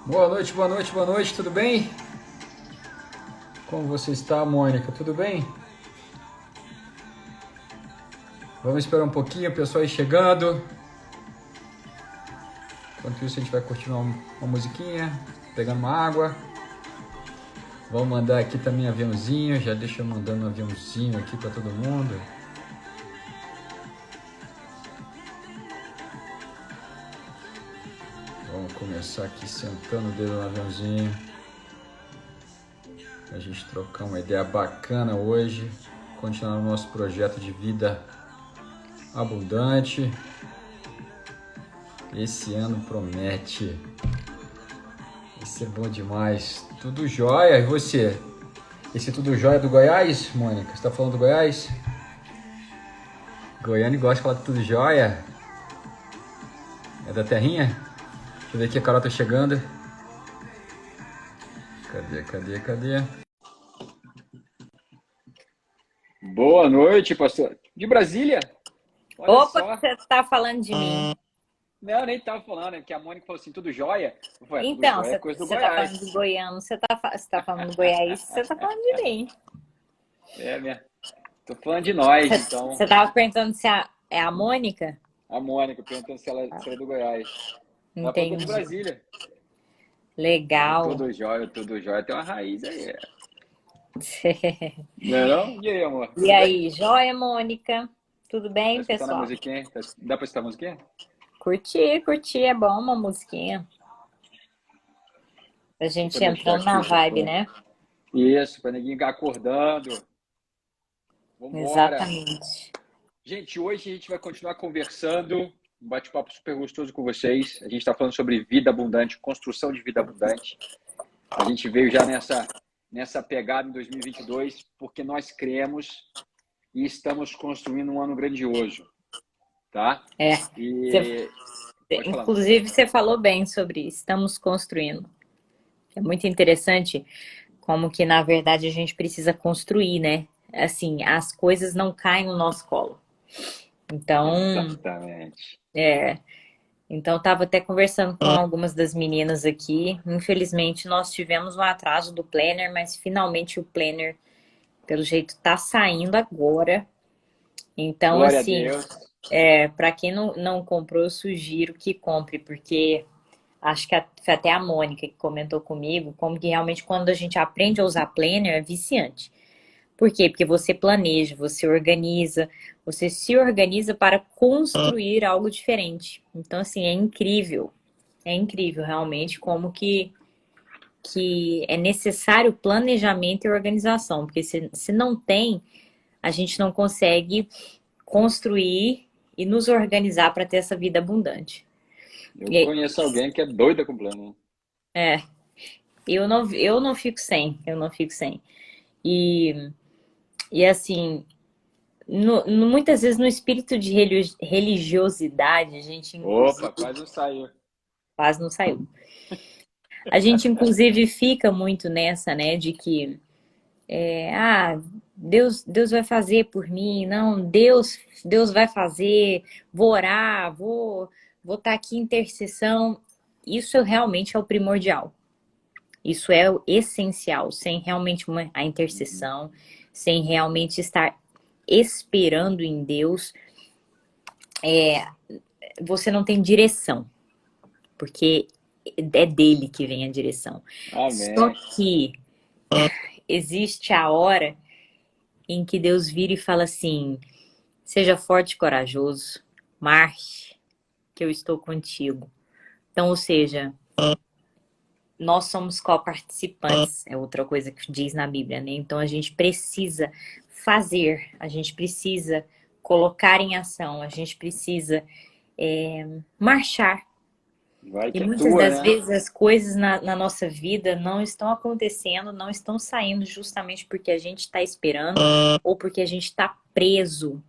Boa noite, boa noite, boa noite, tudo bem? Como você está, Mônica? Tudo bem? Vamos esperar um pouquinho, o pessoal aí chegando. Enquanto isso, a gente vai curtir uma musiquinha, pegando uma água. Vamos mandar aqui também aviãozinho, já deixa eu mandando um aviãozinho aqui para todo mundo. Vamos começar aqui sentando o dedo no aviãozinho. A gente trocar uma ideia bacana hoje. Continuar o nosso projeto de vida abundante. Esse ano promete. Esse é bom demais. Tudo jóia. E você? Esse tudo jóia do Goiás, Mônica? Você tá falando do Goiás? Goiânia gosta de falar de tudo jóia. É da terrinha? Deixa eu ver aqui, a Carol tá chegando. Cadê? Boa noite, pastor. De Brasília? Olha Opa, só. você está falando de mim. Não, eu nem tava falando, é que a Mônica falou assim, tudo jóia. Eu falei, tudo Então, jóia é você coisa do está Goiás. falando de goiano, você tá falando do Goiás, você está falando de mim. É, minha. Tô falando de nós, então. Você estava perguntando se é a Mônica? A Mônica, perguntando se ela é do Goiás. Ela falou que é de Entendi. Brasília. Legal. Tudo jóia. Tem uma raiz aí. Não é não? E aí, amor? E aí, joia, Mônica? Tudo Tá bem, escutando a pessoal? musiquinha? Dá pra escutar a musiquinha? Curti, é bom uma musiquinha. A gente Vou deixar entrando na aqui, vibe, né? Isso, pra ninguém ficar acordando. Vambora. Exatamente. Gente, hoje a gente vai continuar conversando, um bate-papo super gostoso com vocês. A gente está falando sobre vida abundante, construção de vida abundante. A gente veio já nessa pegada em 2022, porque nós cremos e estamos construindo um ano grandioso, tá? É. E pode falar. Inclusive, você falou bem sobre estamos construindo. É muito interessante como que, na verdade, a gente precisa construir, né? Assim, as coisas não caem no nosso colo. Então, Exatamente. então estava até conversando com algumas das meninas aqui. Infelizmente, nós tivemos um atraso do planner, mas finalmente o planner, pelo jeito, tá saindo agora. Então, Glória a assim, Deus. para quem não comprou, eu sugiro que compre, porque acho que foi até a Mônica que comentou comigo, como que realmente quando a gente aprende a usar planner é viciante. Por quê? Porque você planeja, você organiza, você se organiza para construir algo diferente. Então, assim, é incrível realmente como que é necessário planejamento e organização, porque se não tem, a gente não consegue construir e nos organizar para ter essa vida abundante. Eu E, conheço alguém que é doida com plano. é, eu não fico sem, eu não fico sem. E, e assim, muitas vezes no espírito de religiosidade, a gente inclusive Opa, quase não saiu. quase não saiu. A gente inclusive fica muito nessa, né, de que Deus vai fazer por mim, não, Deus vai fazer, vou orar, vou estar aqui em intercessão. Isso realmente é o primordial. Isso é o essencial, sem realmente a intercessão, sem realmente estar esperando em Deus, você não tem direção, porque é dele que vem a direção. Só Amém. que existe a hora em que Deus vira e fala assim: seja forte e corajoso, marche, que eu estou contigo. Então, ou seja, nós somos co-participantes, é outra coisa que diz na Bíblia, né? Então a gente precisa fazer, a gente precisa colocar em ação, a gente precisa marchar. Vai E que é muitas tua, das né? vezes as coisas na nossa vida não estão acontecendo, não estão saindo justamente porque a gente está esperando ou porque a gente está preso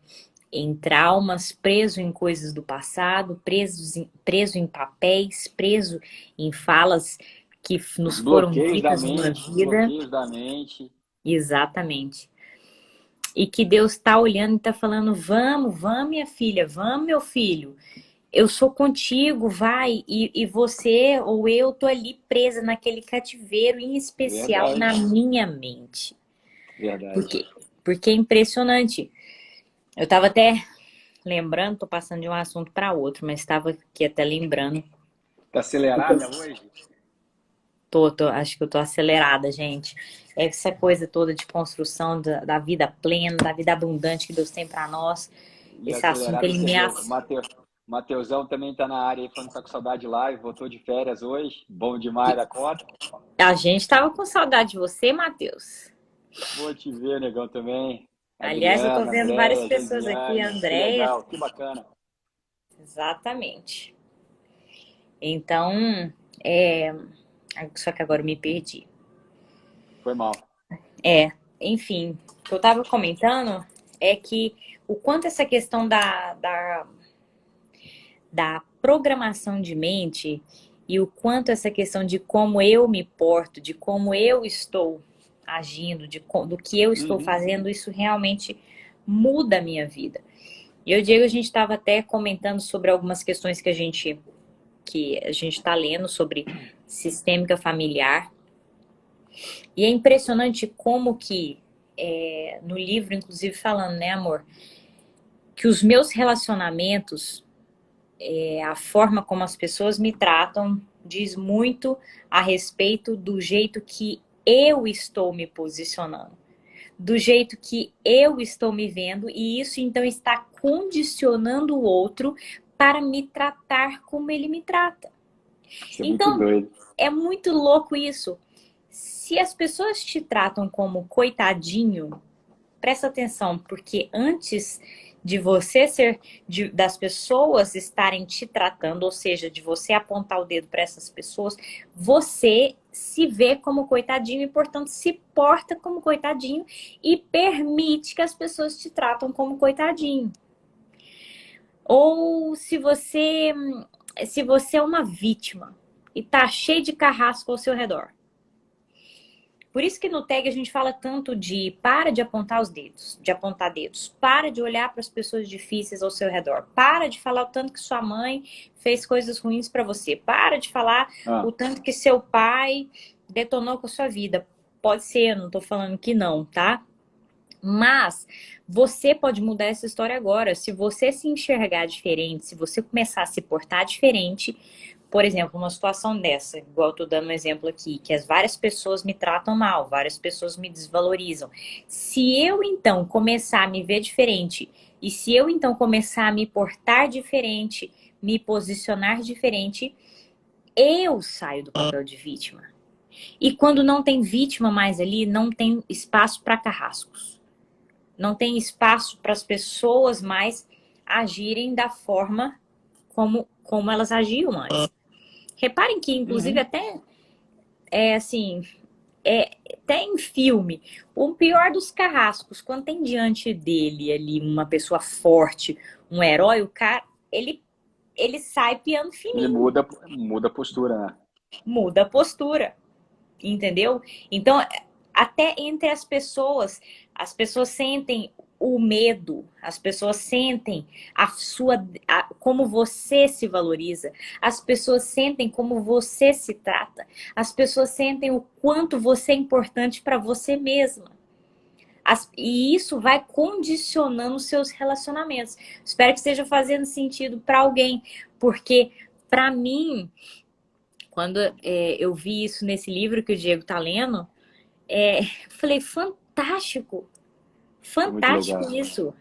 em traumas, preso em coisas do passado, preso em papéis, preso em falas que nos foram ditas numa vida. Bloqueios da mente. Exatamente. E que Deus está olhando e está falando: vamos, minha filha, vamos, meu filho. eu sou contigo, vai, e você ou eu tô ali presa naquele cativeiro, em especial na Verdade, minha mente. verdade. Porque, porque é impressionante. Eu tava até lembrando, tô passando de um assunto para outro, mas estava aqui até lembrando. Tá acelerada hoje? Acho que eu tô acelerada, gente. Essa coisa toda de construção da vida plena, da vida abundante que Deus tem para nós. E Esse assunto, acelerado ele você me... vê, o Mateusão também tá na área aí falando que tá com saudade de live, voltou de férias hoje, bom demais da conta. A gente tava com saudade de você, Matheus. Vou te ver, negão, também. Aliás, eu tô Adriana, vendo várias Andréia, pessoas aqui, Josiane, que Andréia. legal, que bacana. Exatamente. Então, é... só que agora eu me perdi. Foi mal. Enfim, o que eu tava comentando é que o quanto essa questão da programação de mente e o quanto essa questão de como eu me porto, de como eu estou agindo, do que eu estou Uhum. fazendo, isso realmente muda a minha vida. E eu e o Diego, a gente estava até comentando sobre algumas questões que a gente está lendo sobre sistêmica familiar. E é impressionante como que, no livro, inclusive falando, né, amor, que os meus relacionamentos, a forma como as pessoas me tratam, diz muito a respeito do jeito que eu estou me posicionando, do jeito que eu estou me vendo, e isso então está condicionando o outro para me tratar como ele me trata. Isso é muito Então, doido. é muito louco isso. Se as pessoas te tratam como coitadinho, presta atenção, porque antes de você ser, das pessoas estarem te tratando, ou seja, de você apontar o dedo para essas pessoas, você se vê como coitadinho e, portanto, se porta como coitadinho e permite que as pessoas te tratam como coitadinho. Ou se você é uma vítima e tá cheio de carrasco ao seu redor. Por isso que no tag a gente fala tanto de para de apontar os dedos, de apontar dedos, para de olhar para as pessoas difíceis ao seu redor, para de falar o tanto que sua mãe fez coisas ruins para você, para de falar Ah, o tanto que seu pai detonou com a sua vida. Pode ser, eu não tô falando que não, tá? Mas você pode mudar essa história agora. Se você se enxergar diferente, se você começar a se portar diferente, por exemplo, uma situação dessa, igual eu tô dando um exemplo aqui, que as várias pessoas me tratam mal, várias pessoas me desvalorizam. Se eu então começar a me ver diferente, e se eu então começar a me portar diferente, me posicionar diferente, eu saio do papel de vítima. E quando não tem vítima mais ali, não tem espaço para carrascos. Não tem espaço para as pessoas mais agirem da forma como elas agiam antes. Reparem que, inclusive, uhum. até assim, até em filme, o pior dos carrascos, quando tem diante dele ali uma pessoa forte, um herói, o cara, ele sai piano Ele fininho, muda a postura, né? muda a postura. Entendeu? Então, até entre as pessoas sentem o medo, as pessoas sentem como você se valoriza, as pessoas sentem como você se trata, as pessoas sentem o quanto você é importante para você mesma. E isso vai condicionando os seus relacionamentos. Espero que esteja fazendo sentido para alguém, porque para mim, quando eu vi isso nesse livro que o Diego tá lendo, eu falei, fantástico, É muito fantástico legal. isso.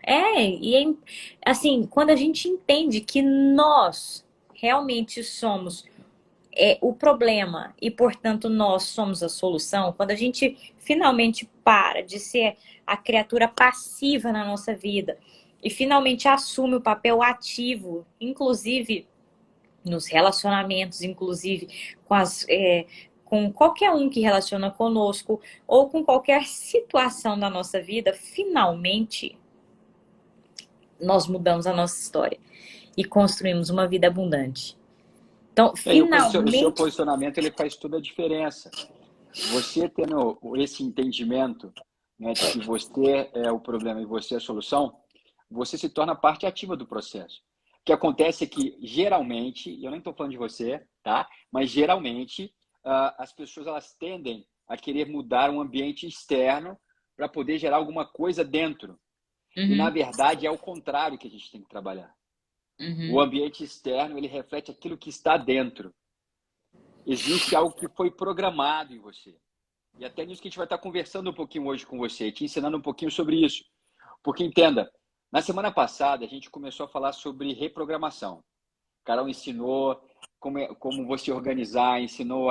Assim, quando a gente entende que nós realmente somos o problema e, portanto, nós somos a solução, quando a gente finalmente para de ser a criatura passiva na nossa vida e finalmente assume o papel ativo, inclusive nos relacionamentos, inclusive com qualquer um que relaciona conosco ou com qualquer situação da nossa vida, finalmente nós mudamos a nossa história e construímos uma vida abundante. Então, E o seu finalmente, posicionamento ele faz toda a diferença. Você tendo esse entendimento, né, de que você é o problema e você é a solução, você se torna parte ativa do processo. que acontece é que, geralmente, e eu nem estou falando de você, tá? Mas, geralmente, as pessoas elas tendem a querer mudar um ambiente externo para poder gerar alguma coisa dentro. E, na Uhum, verdade, é o contrário que a gente tem que trabalhar. O uhum. ambiente externo, ele reflete aquilo que está dentro. Existe algo que foi programado em você. E até nisso que a gente vai estar conversando um pouquinho hoje com você, te ensinando um pouquinho sobre isso. Porque, entenda, na semana passada a gente começou a falar sobre reprogramação. Carol ensinou como você organizar, ensinou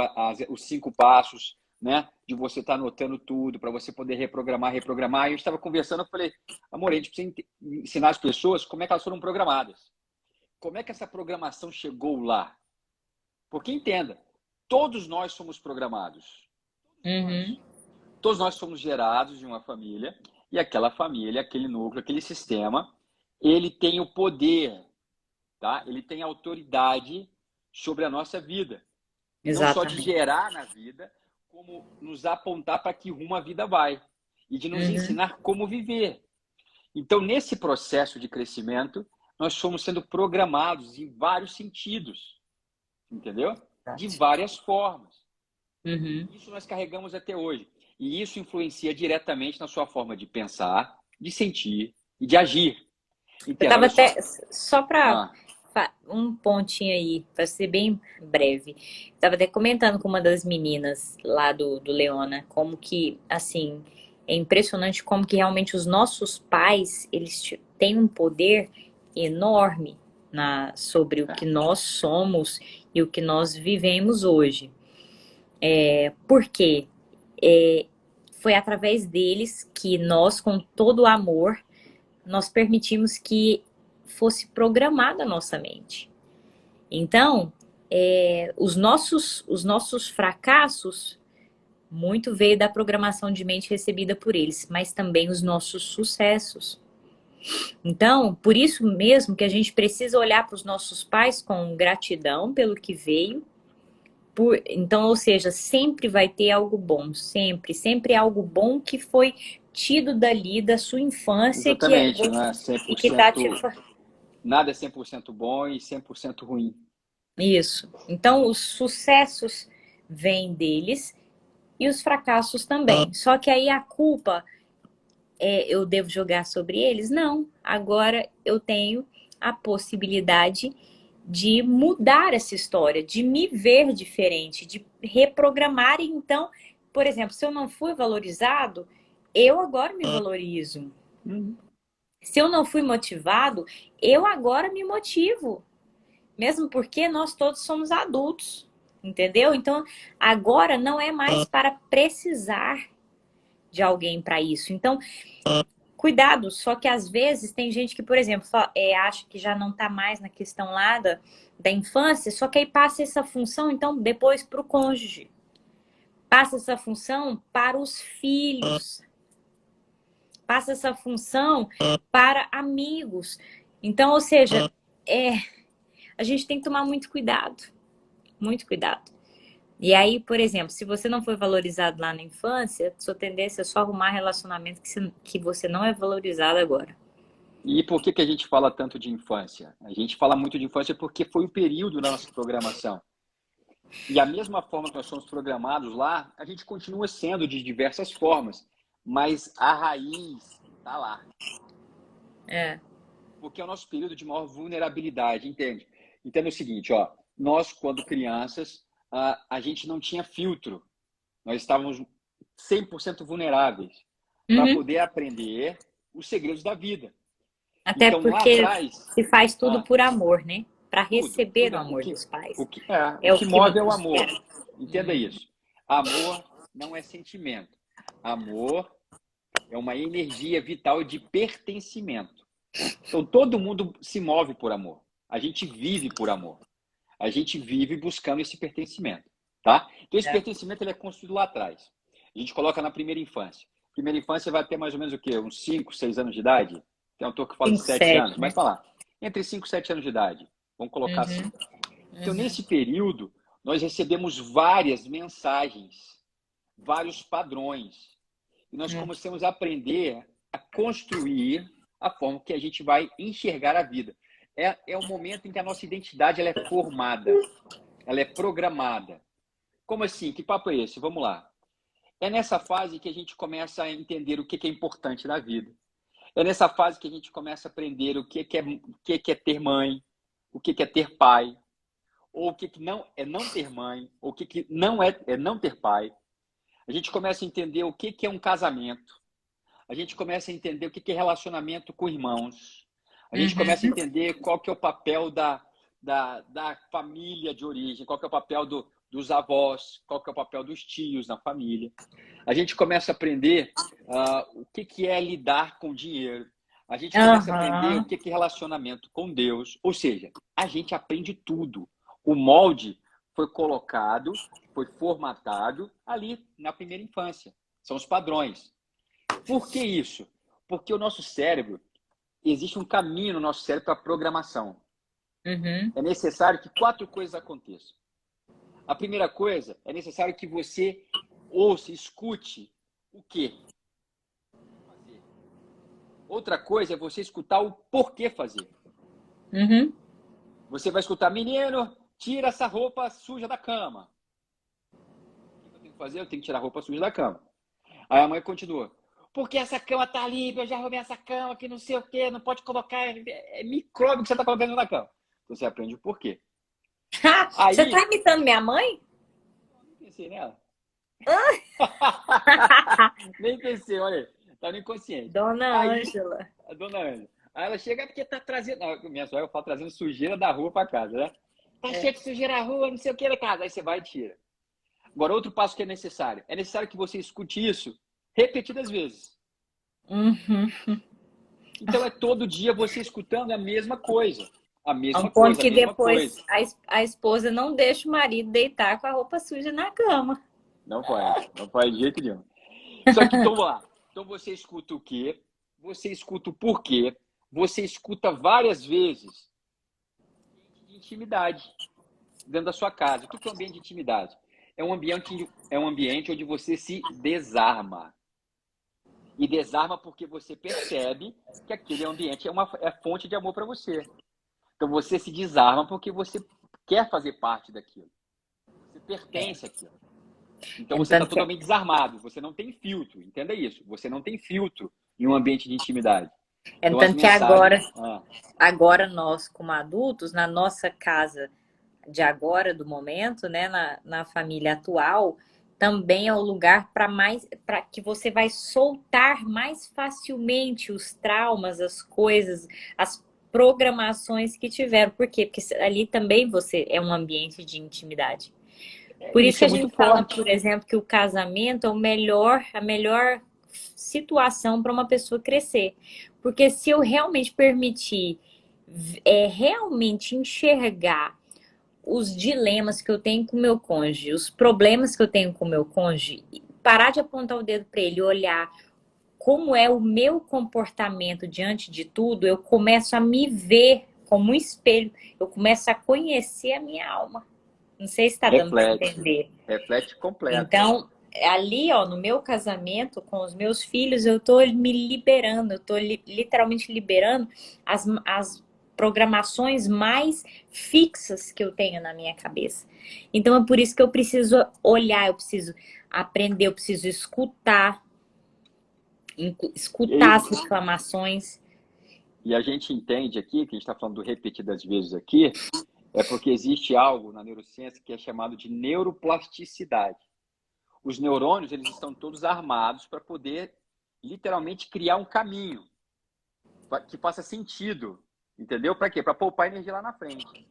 os 5 passos, né? De você estar anotando tudo, para você poder reprogramar. E a gente estava conversando, eu falei, amor, a gente precisa ensinar as pessoas como é que elas foram programadas. Como é que essa programação chegou lá? Porque entenda, todos nós somos programados. Uhum. Todos nós somos gerados de uma família, e aquela família, aquele núcleo, aquele sistema, ele tem o poder, tá? Ele tem autoridade sobre a nossa vida. E não só de Exatamente. gerar na vida, como nos apontar para que rumo a vida vai. E de nos Uhum. ensinar como viver. Então, nesse processo de crescimento, nós somos sendo programados em vários sentidos. Entendeu? De Exato. várias formas. Uhum. Isso nós carregamos até hoje. E isso influencia diretamente na sua forma de pensar, de sentir e de agir. Eu Entenda, tava olha até, só. só para Ah, um pontinho aí, para ser bem breve. Tava até comentando com uma das meninas lá do Leona, como que, assim, é impressionante como que realmente os nossos pais, eles têm um poder enorme sobre o que nós somos e o que nós vivemos hoje. Por quê? É, foi através deles que nós, com todo o amor, nós permitimos que fosse programada a nossa mente. Então, os nossos fracassos muito veio da programação de mente recebida por eles, mas também os nossos sucessos. Então, por isso mesmo que a gente precisa olhar para os nossos pais com gratidão pelo que veio. Então, ou seja, sempre vai ter algo bom, sempre, sempre é algo bom que foi tido dali da sua infância exatamente, não é e que tá te 100%, nada é 100% bom e 100% ruim. isso. Então, os sucessos vêm deles e os fracassos também. Só que aí a culpa eu devo jogar sobre eles? Não. Agora eu tenho a possibilidade de mudar essa história, de me ver diferente, de reprogramar. Então, por exemplo, se eu não fui valorizado, eu agora me valorizo. Uhum. Se eu não fui motivado, eu agora me motivo. Mesmo porque nós todos somos adultos, entendeu? Então, agora não é mais para precisar de alguém para isso. Então, cuidado, só que às vezes tem gente que, por exemplo, acha que já não está mais na questão lá da infância, só que aí passa essa função, então, depois para o cônjuge. Passa essa função para os filhos. Passa essa função para amigos. Então, ou seja, a gente tem que tomar muito cuidado. Muito cuidado. E aí, por exemplo, se você não foi valorizado lá na infância, sua tendência é só arrumar relacionamento que você não é valorizado agora. E por que a gente fala tanto de infância? A gente fala muito de infância porque foi um período da nossa programação. E a mesma forma que nós somos programados lá, a gente continua sendo de diversas formas, mas a raiz está lá. É. Porque é o nosso período de maior vulnerabilidade, entende? Entenda o seguinte, ó, nós, quando crianças, a gente não tinha filtro. Nós estávamos 100% vulneráveis para Uhum. poder aprender os segredos da vida. Até Então, lá porque atrás, se faz tudo ah, por amor, né? Para tudo, receber tudo, o amor dos o pais. que, o É o que que move é o amor. espera. Entenda isso. Amor não é sentimento. Amor é uma energia vital de pertencimento. Então, todo mundo se move por amor. A gente vive por amor. A gente vive buscando esse pertencimento, tá? Então, esse É. pertencimento ele é construído lá atrás. A gente coloca na primeira infância. Primeira infância vai ter mais ou menos o quê? Uns 5, 6 anos de idade? Tem um autor que fala de 5, 7 7, anos, né? mas falar entre 5 e 7 anos de idade. Vamos colocar assim. Uhum. Então, Uhum. nesse período, nós recebemos várias mensagens, vários padrões. E nós Uhum. começamos a aprender a construir a forma que a gente vai enxergar a vida. é o momento em que a nossa identidade ela é formada, ela é programada. Como assim? Que papo é esse? Vamos lá. É nessa fase que a gente começa a entender o que é importante na vida. É nessa fase que a gente começa a aprender o que é ter mãe, o que é ter pai, ou o que não é não ter mãe, ou o que não é não ter pai. A gente começa a entender o que é um casamento. A gente começa a entender o que é relacionamento com irmãos. A gente começa a Uhum. entender qual que é o papel da família de origem, qual que é o papel dos avós, qual que é o papel dos tios na família. A gente começa a aprender o que é lidar com dinheiro. A gente começa a aprender o Aham. que é relacionamento com Deus. Ou seja, a gente aprende tudo. O molde foi colocado, foi formatado ali na primeira infância. São os padrões. Por que isso? Porque o nosso cérebro, existe um caminho no nosso cérebro para programação. Uhum. É necessário que 4 coisas aconteçam. A primeira coisa, é necessário que você ouça, escute o quê? Fazer. Outra coisa é você escutar o porquê fazer. Uhum. Você vai escutar, menino, tira essa roupa suja da cama. O que eu tenho que fazer? Eu tenho que tirar a roupa suja da cama. Aí a mãe continua. Porque essa cama tá limpa, eu já arrumei essa cama, que não sei o quê, não pode colocar, é micróbio que você tá colocando na cama. Então você aprende o porquê. Você tá Aí, imitando minha mãe? nem pensei nela. Nem pensei, olha aí, tá no inconsciente. Dona Aí, Ângela. a dona Ana, aí ela chega porque tá trazendo, minha sogra fala trazendo sujeira da rua para casa, né? Tá É. cheio de sujeira na rua, não sei o que da casa. Aí você vai e tira. Agora, outro passo que é necessário que você escute isso repetidas vezes. Uhum. Então é todo dia você escutando a mesma coisa. A A um mesma ponto coisa, a que mesma coisa. depois a esposa não deixa o marido deitar com a roupa suja na cama. Não pode de jeito nenhum. Só que então vamos lá. Então você escuta o quê? Você escuta o porquê? Você escuta várias vezes de intimidade dentro da sua casa. O que é um ambiente de intimidade? É um ambiente onde você se desarma. E desarma porque você percebe que aquele ambiente é fonte de amor para você. Então você se desarma porque você quer fazer parte daquilo. Você É. pertence àquilo. Então É no você está tanto que totalmente desarmado. Você não tem filtro. Entenda isso. Você não tem filtro em um ambiente de intimidade. É no Então as tanto que mensagens. agora nós, como adultos, na nossa casa de agora, do momento, né, na família atual, também é o lugar para que você vai soltar mais facilmente os traumas, as coisas, as programações que tiveram. Por quê? Porque ali também você é um ambiente de intimidade. Por isso Isso que é a muito gente fala, por forte. exemplo, que o casamento é a melhor situação para uma pessoa crescer. Porque se eu realmente permitir realmente enxergar os dilemas que eu tenho com o meu cônjuge, os problemas que eu tenho com o meu cônjuge, parar de apontar o dedo para ele, olhar como é o meu comportamento diante de tudo, eu começo a me ver como um espelho, eu começo a conhecer a minha alma. Não sei se está dando para Reflete. entender. Reflete completo. Então, ali, ó, no meu casamento com os meus filhos, eu tô me liberando, eu tô literalmente liberando as programações mais fixas que eu tenho na minha cabeça. Então, é por isso que eu preciso olhar, eu preciso aprender, eu preciso escutar as E, reclamações. e a gente entende aqui, que a gente está falando do repetidas vezes aqui, é porque existe algo na neurociência que é chamado de neuroplasticidade. Os neurônios, eles estão todos armados para poder literalmente criar um caminho que faça sentido, entendeu? Para quê? Para poupar energia lá na frente.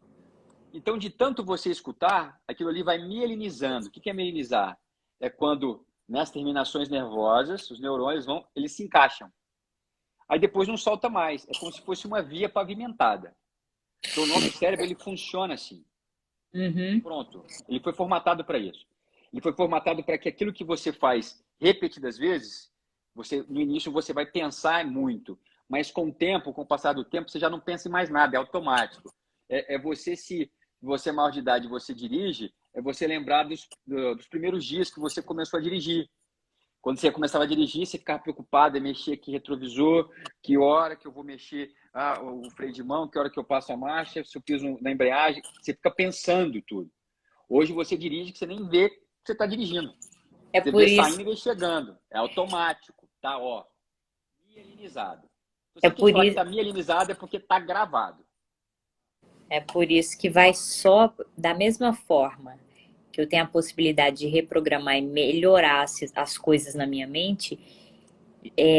Então, de tanto você escutar, aquilo ali vai mielinizando. O que é mielinizar? É quando nas terminações nervosas, os neurônios eles se encaixam. Aí depois não solta mais. É como se fosse uma via pavimentada. Então, o nosso cérebro ele funciona assim. Uhum. Pronto. Ele foi formatado para isso. Ele foi formatado para que aquilo que você faz repetidas vezes, no início você vai pensar muito, mas com o tempo, com o passar do tempo, você já não pensa em mais nada, é automático. Se você é maior de idade e você dirige, é você lembrar dos primeiros dias que você começou a dirigir. Quando você começava a dirigir, você ficava preocupado em mexer aqui retrovisor, que hora que eu vou mexer o freio de mão, que hora que eu passo a marcha, se eu piso na embreagem. Você fica pensando tudo. Hoje você dirige que você nem vê que você está dirigindo. É Você por vê isso, saindo e vê chegando. É automático. Tá, ó, mielinizado. Se é você quer por falar que isso, tá mielinizado é porque tá gravado. é por isso que vai só da mesma forma que eu tenho a possibilidade de reprogramar e melhorar as coisas na minha mente.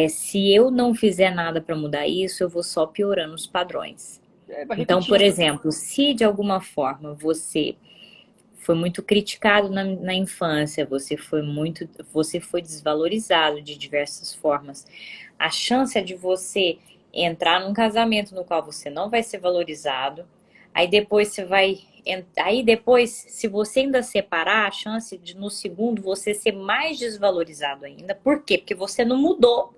Se eu não fizer nada para mudar isso, eu vou só piorando os padrões. Vai Então, por repetindo. exemplo, se de alguma forma você foi muito criticado na infância, você foi desvalorizado de diversas formas, a chance é de você entrar num casamento no qual você não vai ser valorizado, aí depois, se você ainda separar, a chance de no segundo você ser mais desvalorizado ainda. Por quê? Porque você não mudou.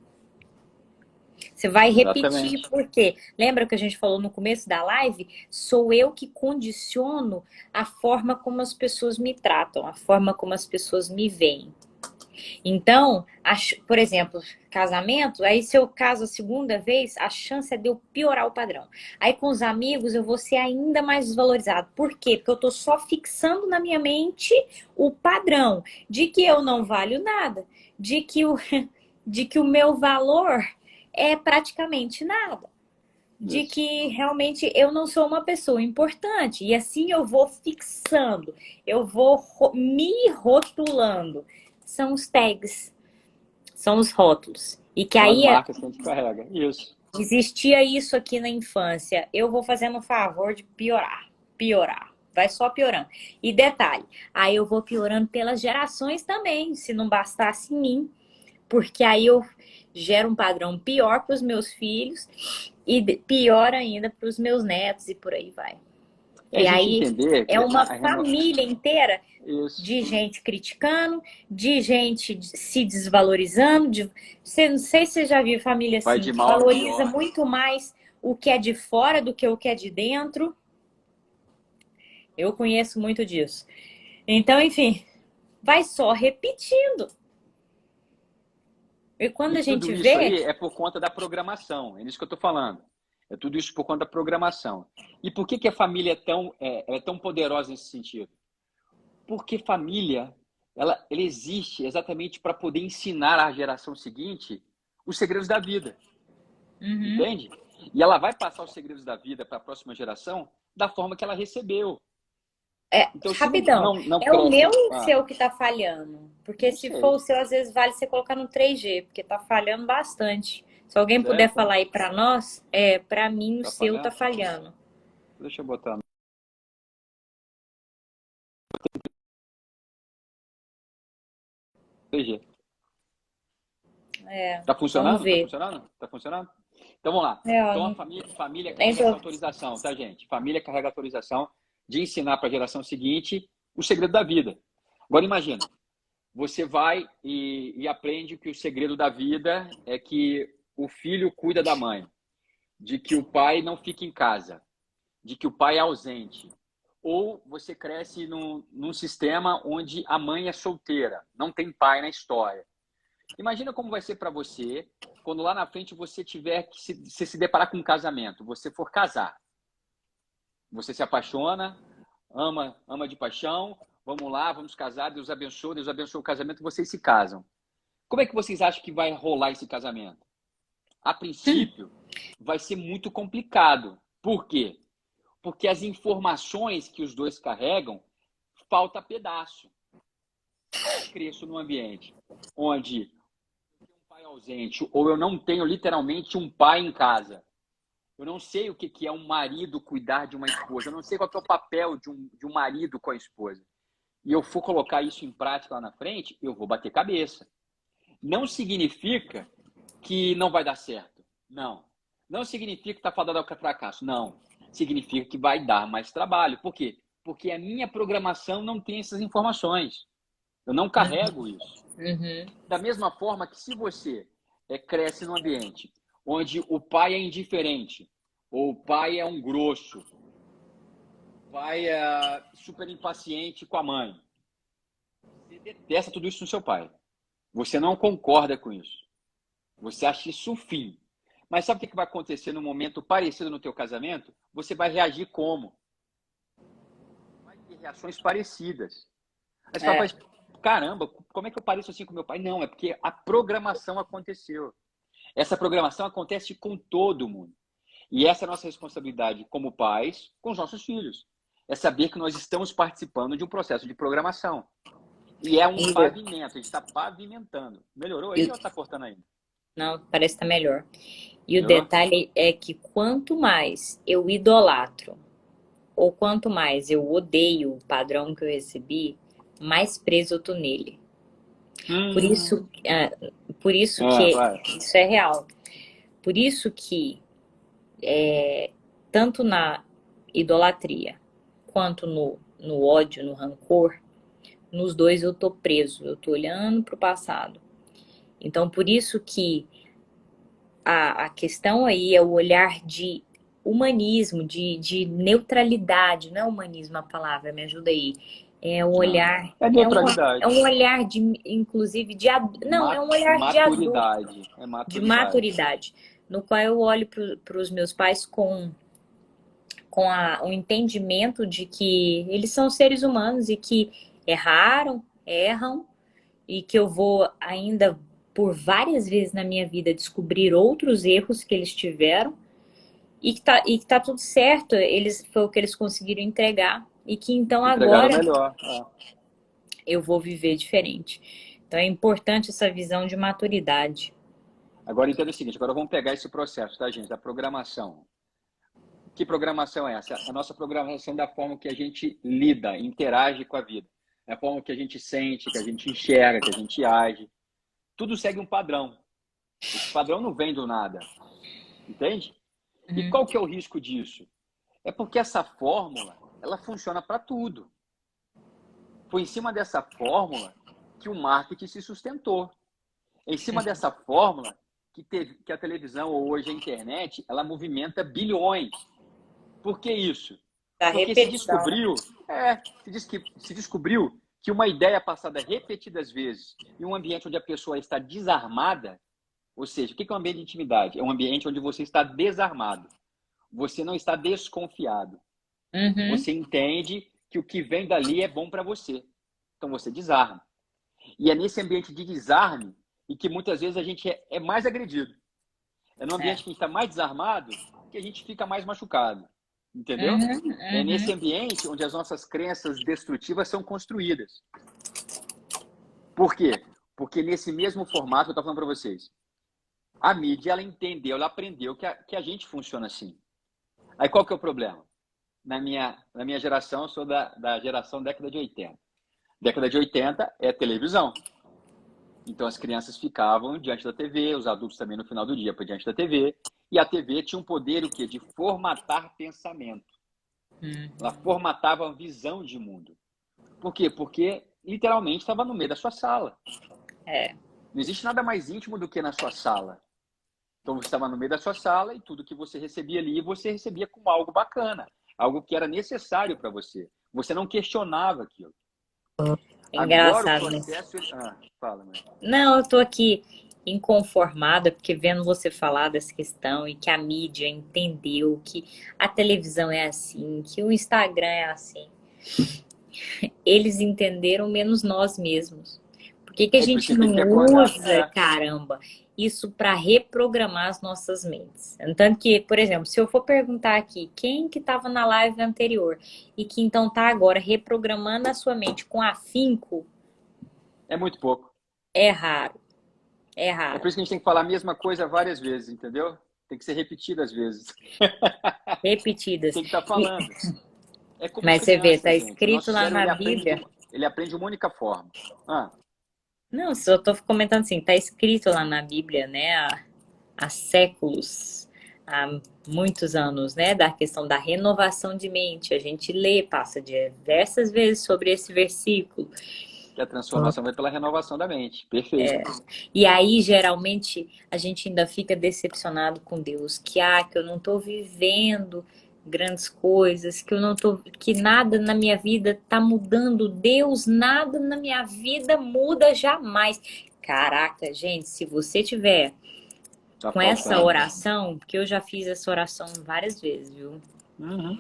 Você vai repetir, Exatamente. por quê? Lembra que a gente falou no começo da live? Sou eu que condiciono a forma como as pessoas me tratam, a forma como as pessoas me veem. Então, por exemplo, casamento, aí se eu caso a segunda vez, a chance é de eu piorar o padrão. Aí com os amigos eu vou ser ainda mais desvalorizado. Por quê? Porque eu tô só fixando na minha mente o padrão de que eu não valho nada, de que de que o meu valor é praticamente nada. De Isso. que realmente eu não sou uma pessoa importante. E assim eu vou fixando, eu vou me rotulando. São os tags, são os rótulos. E que São as aí marcas que a gente carrega. Isso. existia isso aqui na infância. Eu vou fazendo o favor de piorar, piorar. Vai só piorando. E detalhe, aí eu vou piorando pelas gerações também, se não bastasse em mim. Porque aí eu gero um padrão pior para os meus filhos e pior ainda para os meus netos e por aí vai. É a E gente aí entender é que uma família inteira Isso. de gente criticando, de gente se desvalorizando. Não sei se você já viu família Vai assim, de que mal a valoriza pior. muito mais o que é de fora do que o que é de dentro. Eu conheço muito disso. Então, enfim, vai só repetindo. E quando E a tudo gente isso vê, aí é por conta da programação. É isso que eu estou falando. É tudo isso por conta da programação. E por que a família é tão poderosa nesse sentido? Porque família, ela existe exatamente para poder ensinar à geração seguinte os segredos da vida. uhum, Entende? E ela vai passar os segredos da vida para a próxima geração da forma que ela recebeu. Então, se não, rapidão, não é o meu cresce. ou o seu que tá falhando? Porque Não se for o sei. seu, às vezes vale você colocar no 3G, porque tá falhando bastante. Se alguém puder Certo? falar aí pra nós, pra mim o Tá seu tá falhando? falhando. Deixa eu botar no 3G. Tá Vamos funcionando? Tá ver. funcionando? Tá funcionando? Então vamos lá. Ó, Então a família nem carrega essa tô... autorização, tá, gente? Família carrega a autorização de ensinar para a geração seguinte o segredo da vida. Agora imagina, você vai e aprende que o segredo da vida é que o filho cuida da mãe, de que o pai não fica em casa, de que o pai é ausente. Ou você cresce num sistema onde a mãe é solteira, não tem pai na história. Imagina como vai ser para você quando lá na frente você tiver que se deparar com um casamento, você for casar. Você se apaixona, ama de paixão, vamos lá, vamos casar, Deus abençoa o casamento, vocês se casam. Como é que vocês acham que vai rolar esse casamento? A princípio, vai ser muito complicado. Por quê? Porque as informações que os dois carregam, falta pedaço. Se eu cresço num ambiente onde um pai ausente, ou eu não tenho literalmente um pai em casa, eu não sei o que é um marido cuidar de uma esposa, eu não sei qual é o papel de um marido com a esposa, e eu for colocar isso em prática lá na frente, eu vou bater cabeça. Não significa que não vai dar certo. Não. Não significa que está fadado ao fracasso. Não. Significa que vai dar mais trabalho. Por quê? Porque a minha programação não tem essas informações. Eu não carrego isso. Uhum. Da mesma forma que se você cresce num ambiente onde o pai é indiferente, ou o pai é um grosso, o pai é super impaciente com a mãe, você detesta tudo isso no seu pai. Você não concorda com isso. Você acha isso o fim. Mas sabe o que vai acontecer num momento parecido no teu casamento? Você vai reagir como? Vai ter reações parecidas. Aí você fala, mas, caramba, como é que eu pareço assim com meu pai? Não, é porque a programação aconteceu. Essa programação acontece com todo mundo. E essa é a nossa responsabilidade como pais com os nossos filhos. É saber que nós estamos participando de um processo de programação. E é um pavimento, a gente está pavimentando. Melhorou aí ou está cortando ainda? Não, parece que tá melhor. E o Melhorou? detalhe é que quanto mais eu idolatro, ou quanto mais eu odeio o padrão que eu recebi, mais preso eu tô nele. Por isso que Vai. isso é real. Por isso que tanto na idolatria quanto no ódio, no rancor, nos dois eu tô preso. Eu tô olhando pro passado. Então, por isso que a questão aí é o olhar de humanismo, de neutralidade. Não é humanismo a palavra, me ajuda aí. É um olhar. É neutralidade. É um olhar de, inclusive, de. Não, é um olhar de adulto. É maturidade. De maturidade. No qual eu olho para os meus pais com o entendimento de que eles são seres humanos e que erram, e que eu vou ainda por várias vezes na minha vida descobrir outros erros que eles tiveram e que tá tudo certo, foi o que eles conseguiram entregar e que então Entregaram agora melhor. eu vou viver diferente. Então é importante essa visão de maturidade. Agora entenda o seguinte, agora vamos pegar esse processo, tá, gente, da programação. Que programação é essa? A nossa programação da forma que a gente lida, interage com a vida. É a forma que a gente sente, que a gente enxerga, que a gente age. Tudo segue um padrão. Esse padrão não vem do nada. Entende? E qual que é o risco disso? É porque essa fórmula, ela funciona para tudo. Foi em cima dessa fórmula que o marketing se sustentou. É em cima dessa fórmula que a televisão ou hoje a internet, ela movimenta bilhões. Por que isso? Porque se descobriu que uma ideia passada repetidas vezes em um ambiente onde a pessoa está desarmada, ou seja, o que é um ambiente de intimidade? É um ambiente onde você está desarmado. Você não está desconfiado. Você entende que o que vem dali é bom para você. Então você desarma. E é nesse ambiente de desarme e que muitas vezes a gente é mais agredido. É no ambiente que a gente está mais desarmado que a gente fica mais machucado. Entendeu? É nesse ambiente onde as nossas crenças destrutivas são construídas. Por quê? Porque nesse mesmo formato que eu estou falando para vocês, a mídia, ela entendeu, ela aprendeu que a gente funciona assim. Aí qual que é o problema? Na minha geração, eu sou da geração década de 80. Década de 80 é televisão. Então as crianças ficavam diante da TV, os adultos também no final do dia diante da TV. E a TV tinha um poder o quê? De formatar pensamento. Ela formatava a visão de mundo. Por quê? Porque literalmente estava no meio da sua sala. Não existe nada mais íntimo do que na sua sala. Então você estava no meio da sua sala e tudo que você recebia ali, você recebia como algo bacana. Algo que era necessário para você. Você não questionava aquilo. É engraçado, agora o processo... Fala, mãe. Não, eu tô aqui inconformada, porque vendo você falar dessa questão e que a mídia entendeu que a televisão é assim, que o Instagram é assim. Eles entenderam menos nós mesmos. Por que a gente não usa, caramba, isso para reprogramar as nossas mentes? Tanto que, por exemplo, se eu for perguntar aqui quem que estava na live anterior e que então tá agora reprogramando a sua mente com afinco, é muito pouco. É raro. É raro. É por isso que a gente tem que falar a mesma coisa várias vezes, entendeu? Tem que ser repetida às vezes. Repetidas. Tem que estar falando. É como mas criança, você vê, tá gente. escrito lá na Bíblia. Ele aprende uma única forma. Não, só tô comentando assim, tá escrito lá na Bíblia, né? Há séculos, há muitos anos, né? Da questão da renovação de mente. A gente lê, passa diversas vezes sobre esse versículo. Que a transformação vai pela renovação da mente. Perfeito. E aí, geralmente, a gente ainda fica decepcionado com Deus. Que eu não tô vivendo grandes coisas, que nada na minha vida tá mudando. Deus, nada na minha vida muda jamais. Caraca, gente, se você tiver Tá com essa faltando. oração, porque eu já fiz essa oração várias vezes, viu? Uhum.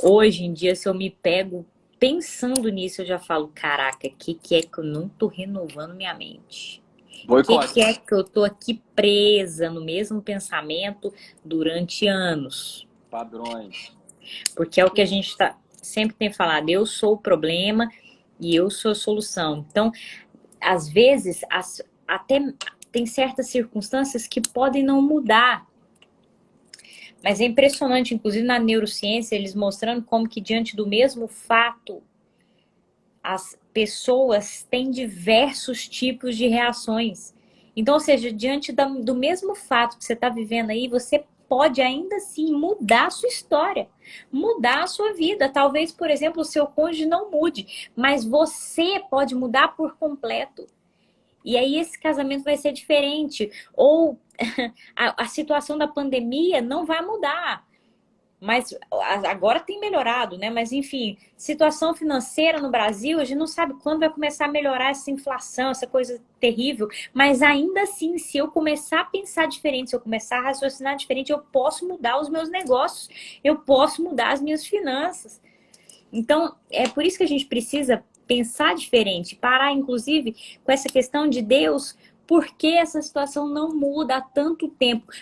Hoje em dia, se eu me pego pensando nisso, eu já falo, caraca, o que é que eu não tô renovando minha mente? O que Boicote. é que eu tô aqui presa no mesmo pensamento durante anos? Padrões. Porque é o que a gente sempre tem falado, eu sou o problema e eu sou a solução. Então, às vezes, até tem certas circunstâncias que podem não mudar. Mas é impressionante, inclusive na neurociência, eles mostrando como que diante do mesmo fato, as pessoas têm diversos tipos de reações. Então, ou seja, diante do mesmo fato que você está vivendo aí, você pode ainda assim mudar a sua história, mudar a sua vida. Talvez, por exemplo, o seu cônjuge não mude, mas você pode mudar por completo. E aí esse casamento vai ser diferente. Ou a situação da pandemia não vai mudar. Mas agora tem melhorado, né? Mas enfim, situação financeira no Brasil, a gente não sabe quando vai começar a melhorar essa inflação, essa coisa terrível. Mas ainda assim, se eu começar a pensar diferente, se eu começar a raciocinar diferente, eu posso mudar os meus negócios, eu posso mudar as minhas finanças. Então, é por isso que a gente precisa pensar diferente, parar, inclusive, com essa questão de Deus, por que essa situação não muda há tanto tempo?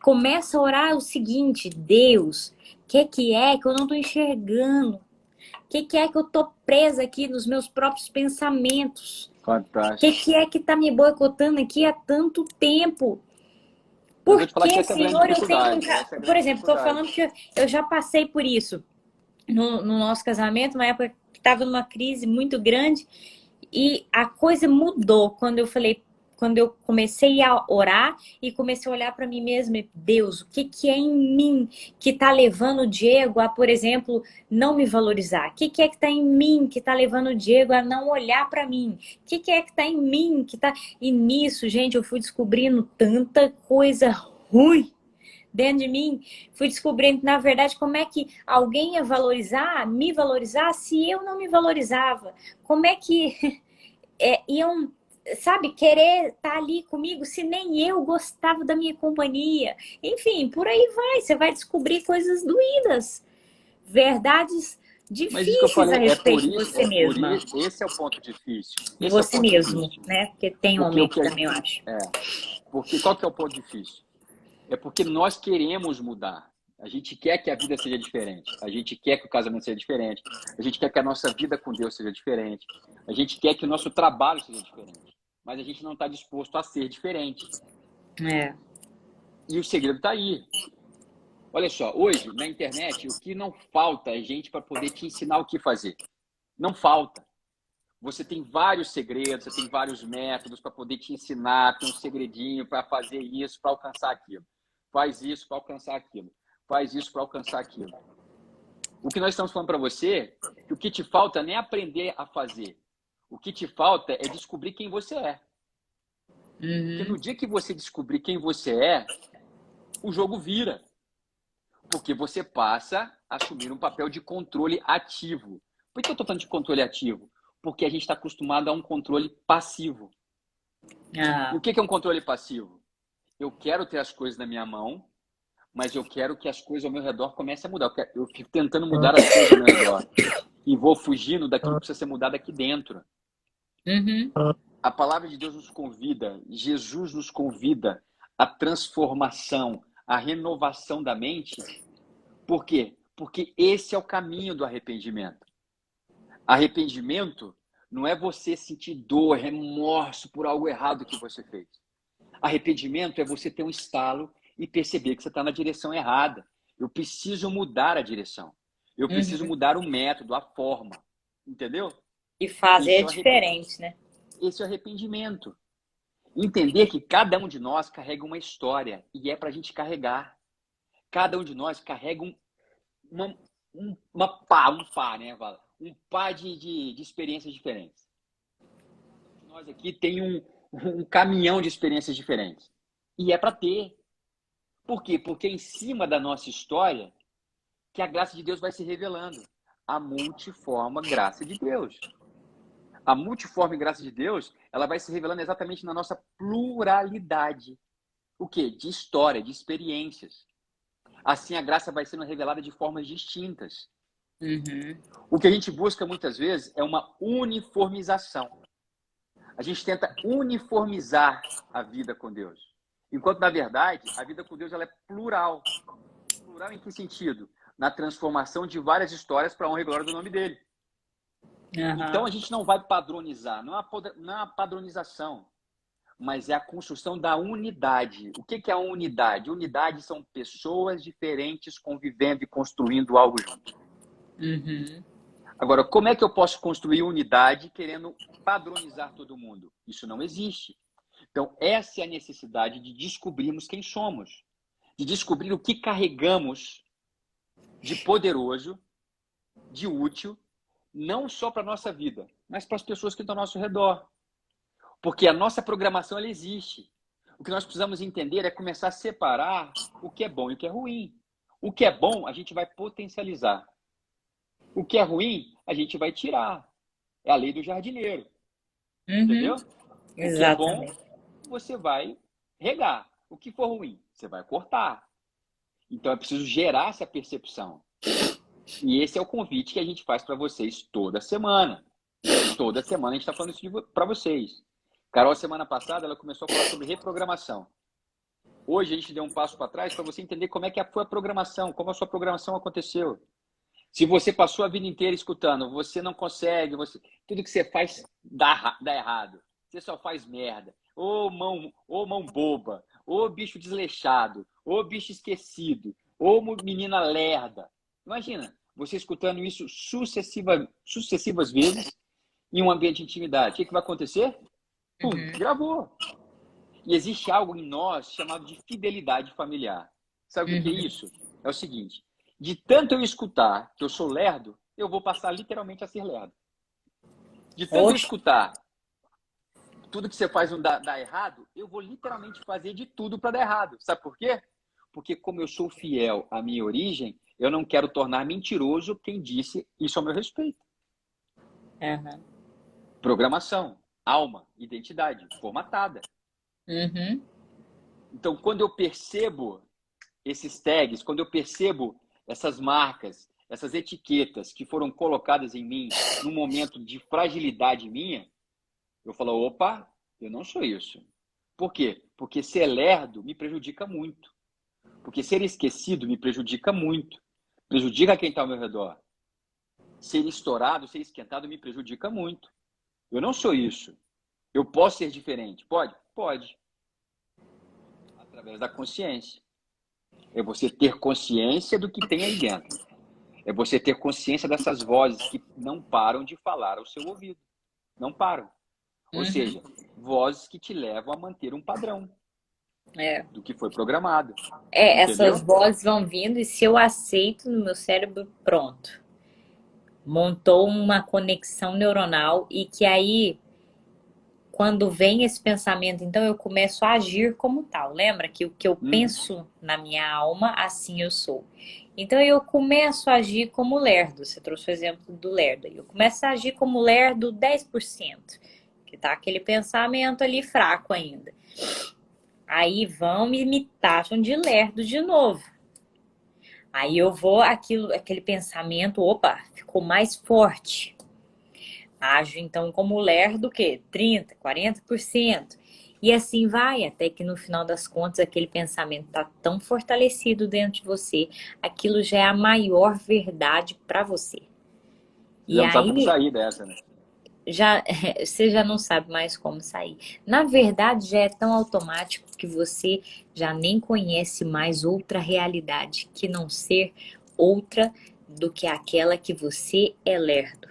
Começa a orar o seguinte, Deus, o que é que eu não estou enxergando? O que é que eu estou presa aqui nos meus próprios pensamentos? O Fantástico. que é que está me boicotando aqui há tanto tempo? Mas vou te Por falar que que, essa é a grande Senhor, eu tenho... dificuldade. Essa é a Por grande exemplo, estou dificuldade. falando que eu já passei por isso no nosso casamento, uma época que estava numa crise muito grande e a coisa mudou quando eu comecei a orar e comecei a olhar para mim mesma, Deus, o que é em mim que está levando o Diego a, por exemplo, não me valorizar? O que é que está em mim que está levando o Diego a não olhar para mim? O que é que está em mim que está... E nisso, gente, eu fui descobrindo tanta coisa ruim dentro de mim, fui descobrindo, na verdade, como é que alguém ia valorizar, me valorizar, se eu não me valorizava. Como é que iam, sabe, querer estar ali comigo se nem eu gostava da minha companhia. Enfim, por aí vai, você vai descobrir coisas doídas, verdades Mas isso que eu difíceis a falei, respeito de você é por mesma. isso, esse é o ponto difícil. De Esse é o você ponto mesmo, difícil. né? Porque tem Porque homem o aqui que também, eu acho. porque qual que é o ponto difícil? É porque nós queremos mudar. A gente quer que a vida seja diferente. A gente quer que o casamento seja diferente. A gente quer que a nossa vida com Deus seja diferente. A gente quer que o nosso trabalho seja diferente. Mas a gente não está disposto a ser diferente. É. E o segredo está aí. Olha só, hoje na internet o que não falta é gente para poder te ensinar o que fazer. Não falta. Você tem vários segredos, você tem vários métodos para poder te ensinar, tem um segredinho para fazer isso, para alcançar aquilo. Faz isso para alcançar aquilo. Faz isso para alcançar aquilo. O que nós estamos falando para você, que o que te falta nem é aprender a fazer. O que te falta é descobrir quem você é. Porque no dia que você descobrir quem você é, o jogo vira. Porque você passa a assumir um papel de controle ativo. Por que eu estou falando de controle ativo? Porque a gente está acostumado a um controle passivo. E o que é um controle passivo? Eu quero ter as coisas na minha mão, mas eu quero que as coisas ao meu redor comecem a mudar. Eu fico tentando mudar as coisas ao meu redor. E vou fugindo daquilo que precisa ser mudado aqui dentro. Uhum. A palavra de Deus nos convida, Jesus nos convida à transformação, à renovação da mente. Por quê? Porque esse é o caminho do arrependimento. Arrependimento não é você sentir dor, remorso por algo errado que você fez. Arrependimento é você ter um estalo e perceber que você está na direção errada. Eu preciso mudar a direção. Eu preciso Uhum. mudar o método, a forma. Entendeu? E fazer é Esse é diferente, né? esse é o arrependimento. Entender que cada um de nós carrega uma história e é para a gente carregar. Cada um de nós carrega um par de experiências diferentes. Nós aqui tem um caminhão de experiências diferentes. E é para ter. Por quê? Porque é em cima da nossa história que a graça de Deus vai se revelando. A multiforme graça de Deus. A multiforme graça de Deus, ela vai se revelando exatamente na nossa pluralidade. O quê? De história, de experiências. Assim, a graça vai sendo revelada de formas distintas. Uhum. O que a gente busca muitas vezes é uma uniformização. A gente tenta uniformizar a vida com Deus. Enquanto, na verdade, a vida com Deus ela é plural. Plural em que sentido? Na transformação de várias histórias para a honra e glória do nome dele. Então, a gente não vai padronizar. Não é uma padronização, mas é a construção da unidade. O que é a unidade? Unidade são pessoas diferentes convivendo e construindo algo junto. Uhum. Agora, como é que eu posso construir unidade querendo padronizar todo mundo? Isso não existe. Então, essa é a necessidade de descobrirmos quem somos, de descobrir o que carregamos de poderoso, de útil, não só para a nossa vida, mas para as pessoas que estão ao nosso redor. Porque a nossa programação ela existe. O que nós precisamos entender é começar a separar o que é bom e o que é ruim. O que é bom, a gente vai potencializar. O que é ruim, a gente vai tirar. É a lei do jardineiro. Uhum. Entendeu? O que é bom, Exatamente. você vai regar. O que for ruim, você vai cortar. Então é preciso gerar essa percepção. E esse é o convite que a gente faz para vocês toda semana. Toda semana a gente está falando isso para vocês. Carol, semana passada, ela começou a falar sobre reprogramação. Hoje a gente deu um passo para trás para você entender como é que foi a programação, como a sua programação aconteceu. Se você passou a vida inteira escutando, você não consegue, tudo que você faz dá errado. Você só faz merda. Ô mão boba, ô bicho desleixado, ô bicho esquecido, ô menina lerda. Imagina, você escutando isso sucessivas vezes em um ambiente de intimidade. O que vai acontecer? Pum, gravou. E existe algo em nós chamado de fidelidade familiar. Sabe o que é isso? É o seguinte, de tanto eu escutar que eu sou lerdo, eu vou passar literalmente a ser lerdo. De tanto eu escutar tudo que você faz não dá errado, eu vou literalmente fazer de tudo para dar errado. Sabe por quê? Porque como eu sou fiel à minha origem, eu não quero tornar mentiroso quem disse isso ao meu respeito. Uhum. Programação, alma, identidade, formatada. Uhum. Então, quando eu percebo esses tags, quando eu percebo essas marcas, essas etiquetas que foram colocadas em mim num momento de fragilidade minha, eu falo, opa, eu não sou isso. Por quê? Porque ser lerdo me prejudica muito. Porque ser esquecido me prejudica muito. Prejudica quem está ao meu redor. Ser estourado, ser esquentado me prejudica muito. Eu não sou isso. Eu posso ser diferente. Pode? Pode. Através da consciência. É você ter consciência do que tem aí dentro. É você ter consciência dessas vozes que não param de falar ao seu ouvido. Não param. Ou seja, vozes que te levam a manter um padrão do que foi programado. Entendeu? Essas vozes vão vindo e se eu aceito no meu cérebro, pronto. Montou uma conexão neuronal e que aí, quando vem esse pensamento, então eu começo a agir como tal. Lembra que o que eu penso na minha alma, assim eu sou. Então eu começo a agir como lerdo. Você trouxe o exemplo do lerdo. Eu começo a agir como lerdo 10%, que tá aquele pensamento ali fraco ainda. Aí vão e me taxam de lerdo de novo. Aí eu vou, aquele pensamento, opa, ficou mais forte. Ajo então como lerdo o quê? 30%, 40%. E assim vai, até que no final das contas aquele pensamento está tão fortalecido dentro de você, aquilo já é a maior verdade para você. Você já não sabe como sair dessa, né? Você já não sabe mais como sair. Na verdade, já é tão automático que você já nem conhece mais outra realidade que não ser outra do que aquela que você é lerdo.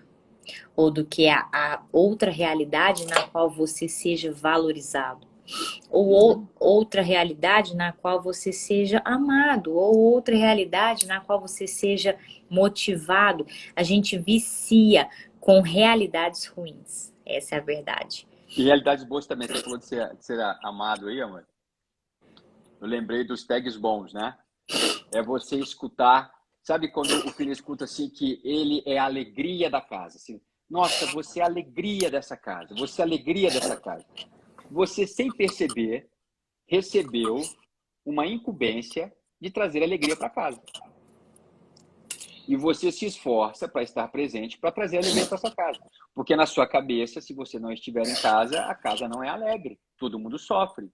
Ou do que a outra realidade na qual você seja valorizado. Ou outra realidade na qual você seja amado. Ou outra realidade na qual você seja motivado. A gente vicia com realidades ruins. Essa é a verdade. E realidades boas também. Você falou de ser amado aí, amor. Eu lembrei dos tags bons, né? É você escutar. Sabe quando o filho escuta assim que ele é a alegria da casa? Assim, Nossa, você é a alegria dessa casa. Você é a alegria dessa casa. Você, sem perceber, recebeu uma incumbência de trazer alegria para casa. E você se esforça para estar presente, para trazer alegria para sua casa. Porque na sua cabeça, se você não estiver em casa, a casa não é alegre. Todo mundo sofre.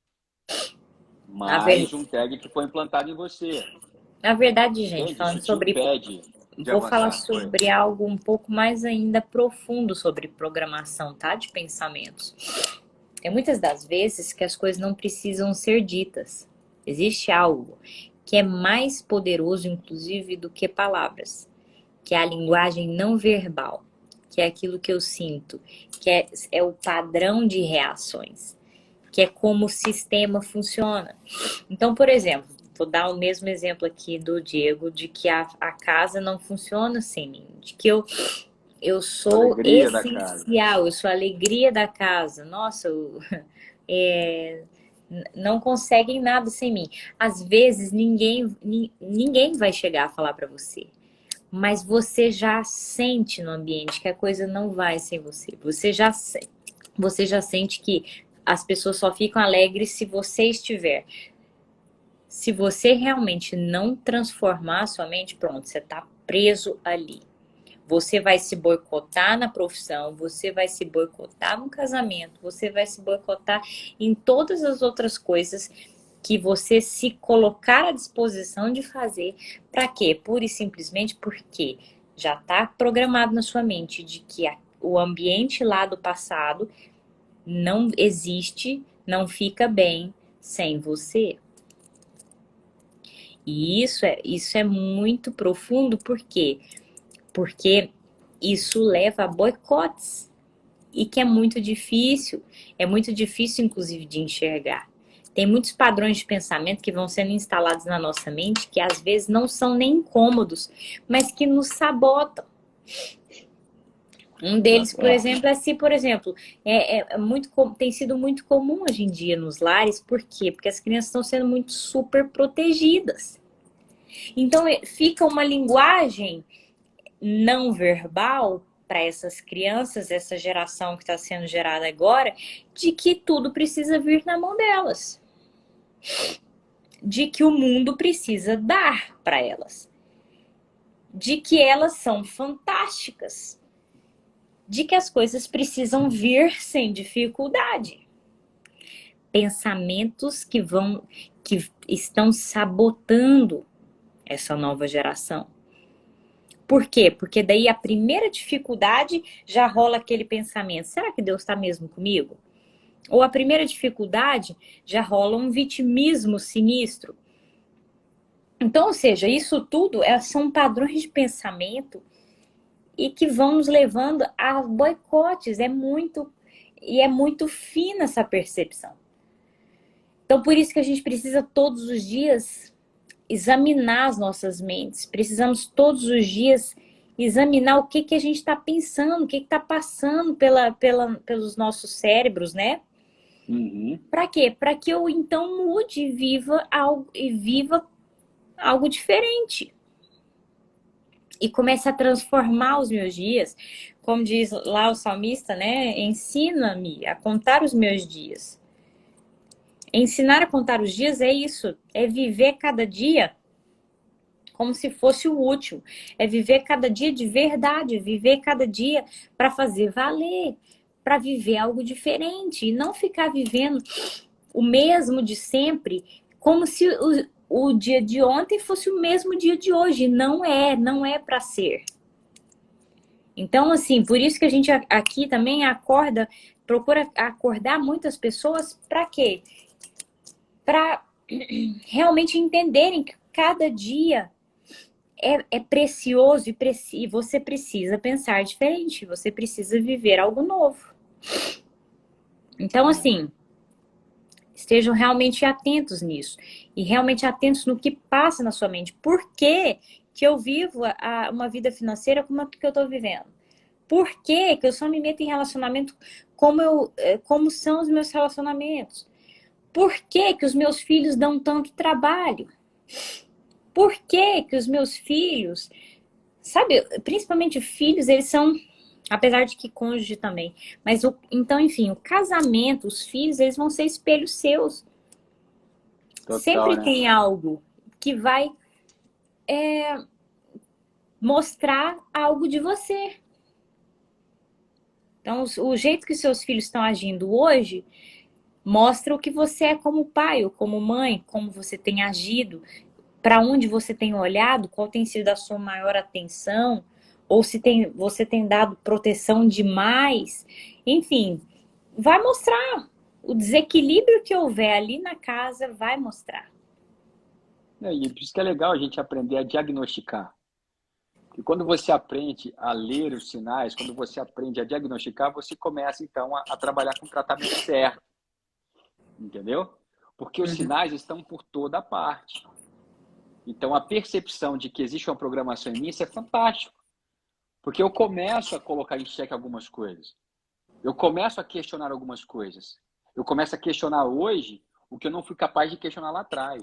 Na ver- Mais um tag que foi implantado em você. Na verdade, gente, Entende? Isso falando te sobre. impede de Vou falar avançar. Foi. sobre algo um pouco mais ainda profundo sobre programação, tá? De pensamentos. Tem muitas das vezes que as coisas não precisam ser ditas. Existe algo que é mais poderoso, inclusive, do que palavras, que é a linguagem não verbal, que é aquilo que eu sinto, que é o padrão de reações, que é como o sistema funciona. Então, por exemplo, vou dar o mesmo exemplo aqui do Diego, de que a casa não funciona sem mim, de que eu sou Alegria da casa. essencial, eu sou a alegria da casa. Nossa, não conseguem nada sem mim. Às vezes ninguém vai chegar a falar para você, mas você já sente no ambiente que a coisa não vai sem você. Você já sente que as pessoas só ficam alegres se você estiver. Se você realmente não transformar a sua mente, pronto, você está preso ali. Você vai se boicotar na profissão, você vai se boicotar no casamento, você vai se boicotar em todas as outras coisas que você se colocar à disposição de fazer. Para quê? Pura e simplesmente porque já está programado na sua mente de que o ambiente lá do passado não existe, não fica bem sem você. E isso é muito profundo, por quê? Porque isso leva a boicotes e que é muito difícil inclusive de enxergar. Tem muitos padrões de pensamento que vão sendo instalados na nossa mente que às vezes não são nem incômodos, mas que nos sabotam. Um deles, por exemplo, tem sido muito comum hoje em dia nos lares. Por quê? Porque as crianças estão sendo muito super protegidas. Então fica uma linguagem não verbal para essas crianças, essa geração que está sendo gerada agora, de que tudo precisa vir na mão delas. De que o mundo precisa dar para elas. De que elas são fantásticas. De que as coisas precisam vir sem dificuldade. Pensamentos que estão sabotando essa nova geração. Por quê? Porque daí a primeira dificuldade já rola aquele pensamento: será que Deus está mesmo comigo? Ou a primeira dificuldade já rola um vitimismo sinistro. Então, ou seja, isso tudo são padrões de pensamento e que vão nos levando a boicotes. É muito fina essa percepção. Então, por isso que a gente precisa todos os dias examinar as nossas mentes. Precisamos todos os dias examinar o que a gente está pensando, o que está passando pelos nossos cérebros, né? Uhum. Para quê? Para que eu então mude e viva algo diferente. E comece a transformar os meus dias. Como diz lá o salmista, né? Ensina-me a contar os meus dias. Ensinar a contar os dias é isso. É viver cada dia como se fosse o último. É viver cada dia de verdade. Viver cada dia para fazer valer. Para viver algo diferente. E não ficar vivendo o mesmo de sempre, como se o dia de ontem fosse o mesmo dia de hoje. Não é para ser. Então, assim, por isso que a gente aqui também procura acordar muitas pessoas para quê? Para realmente entenderem que cada dia é precioso e você precisa pensar diferente, você precisa viver algo novo. Então, assim, estejam realmente atentos nisso. E realmente atentos no que passa na sua mente. Por que eu vivo uma vida financeira como a que eu estou vivendo? Por que eu só me meto em relacionamento como são os meus relacionamentos? Por que os meus filhos dão tanto trabalho? Por que os meus filhos, sabe, principalmente filhos, eles são Apesar de que cônjuge também. Mas, então, enfim, o casamento, os filhos, eles vão ser espelhos seus. Total, Sempre né? tem algo que vai mostrar algo de você. Então, o jeito que seus filhos estão agindo hoje mostra o que você é como pai ou como mãe, como você tem agido, para onde você tem olhado, qual tem sido a sua maior atenção, ou se você tem dado proteção demais. Enfim, vai mostrar. O desequilíbrio que houver ali na casa vai mostrar. E por isso que é legal a gente aprender a diagnosticar. E quando você aprende a ler os sinais, quando você aprende a diagnosticar, você começa, então, a trabalhar com o tratamento certo. Entendeu? Porque os sinais estão por toda parte. Então, a percepção de que existe uma programação em mim, isso é fantástico. Porque eu começo a colocar em xeque algumas coisas. Eu começo a questionar algumas coisas. Eu começo a questionar hoje o que eu não fui capaz de questionar lá atrás.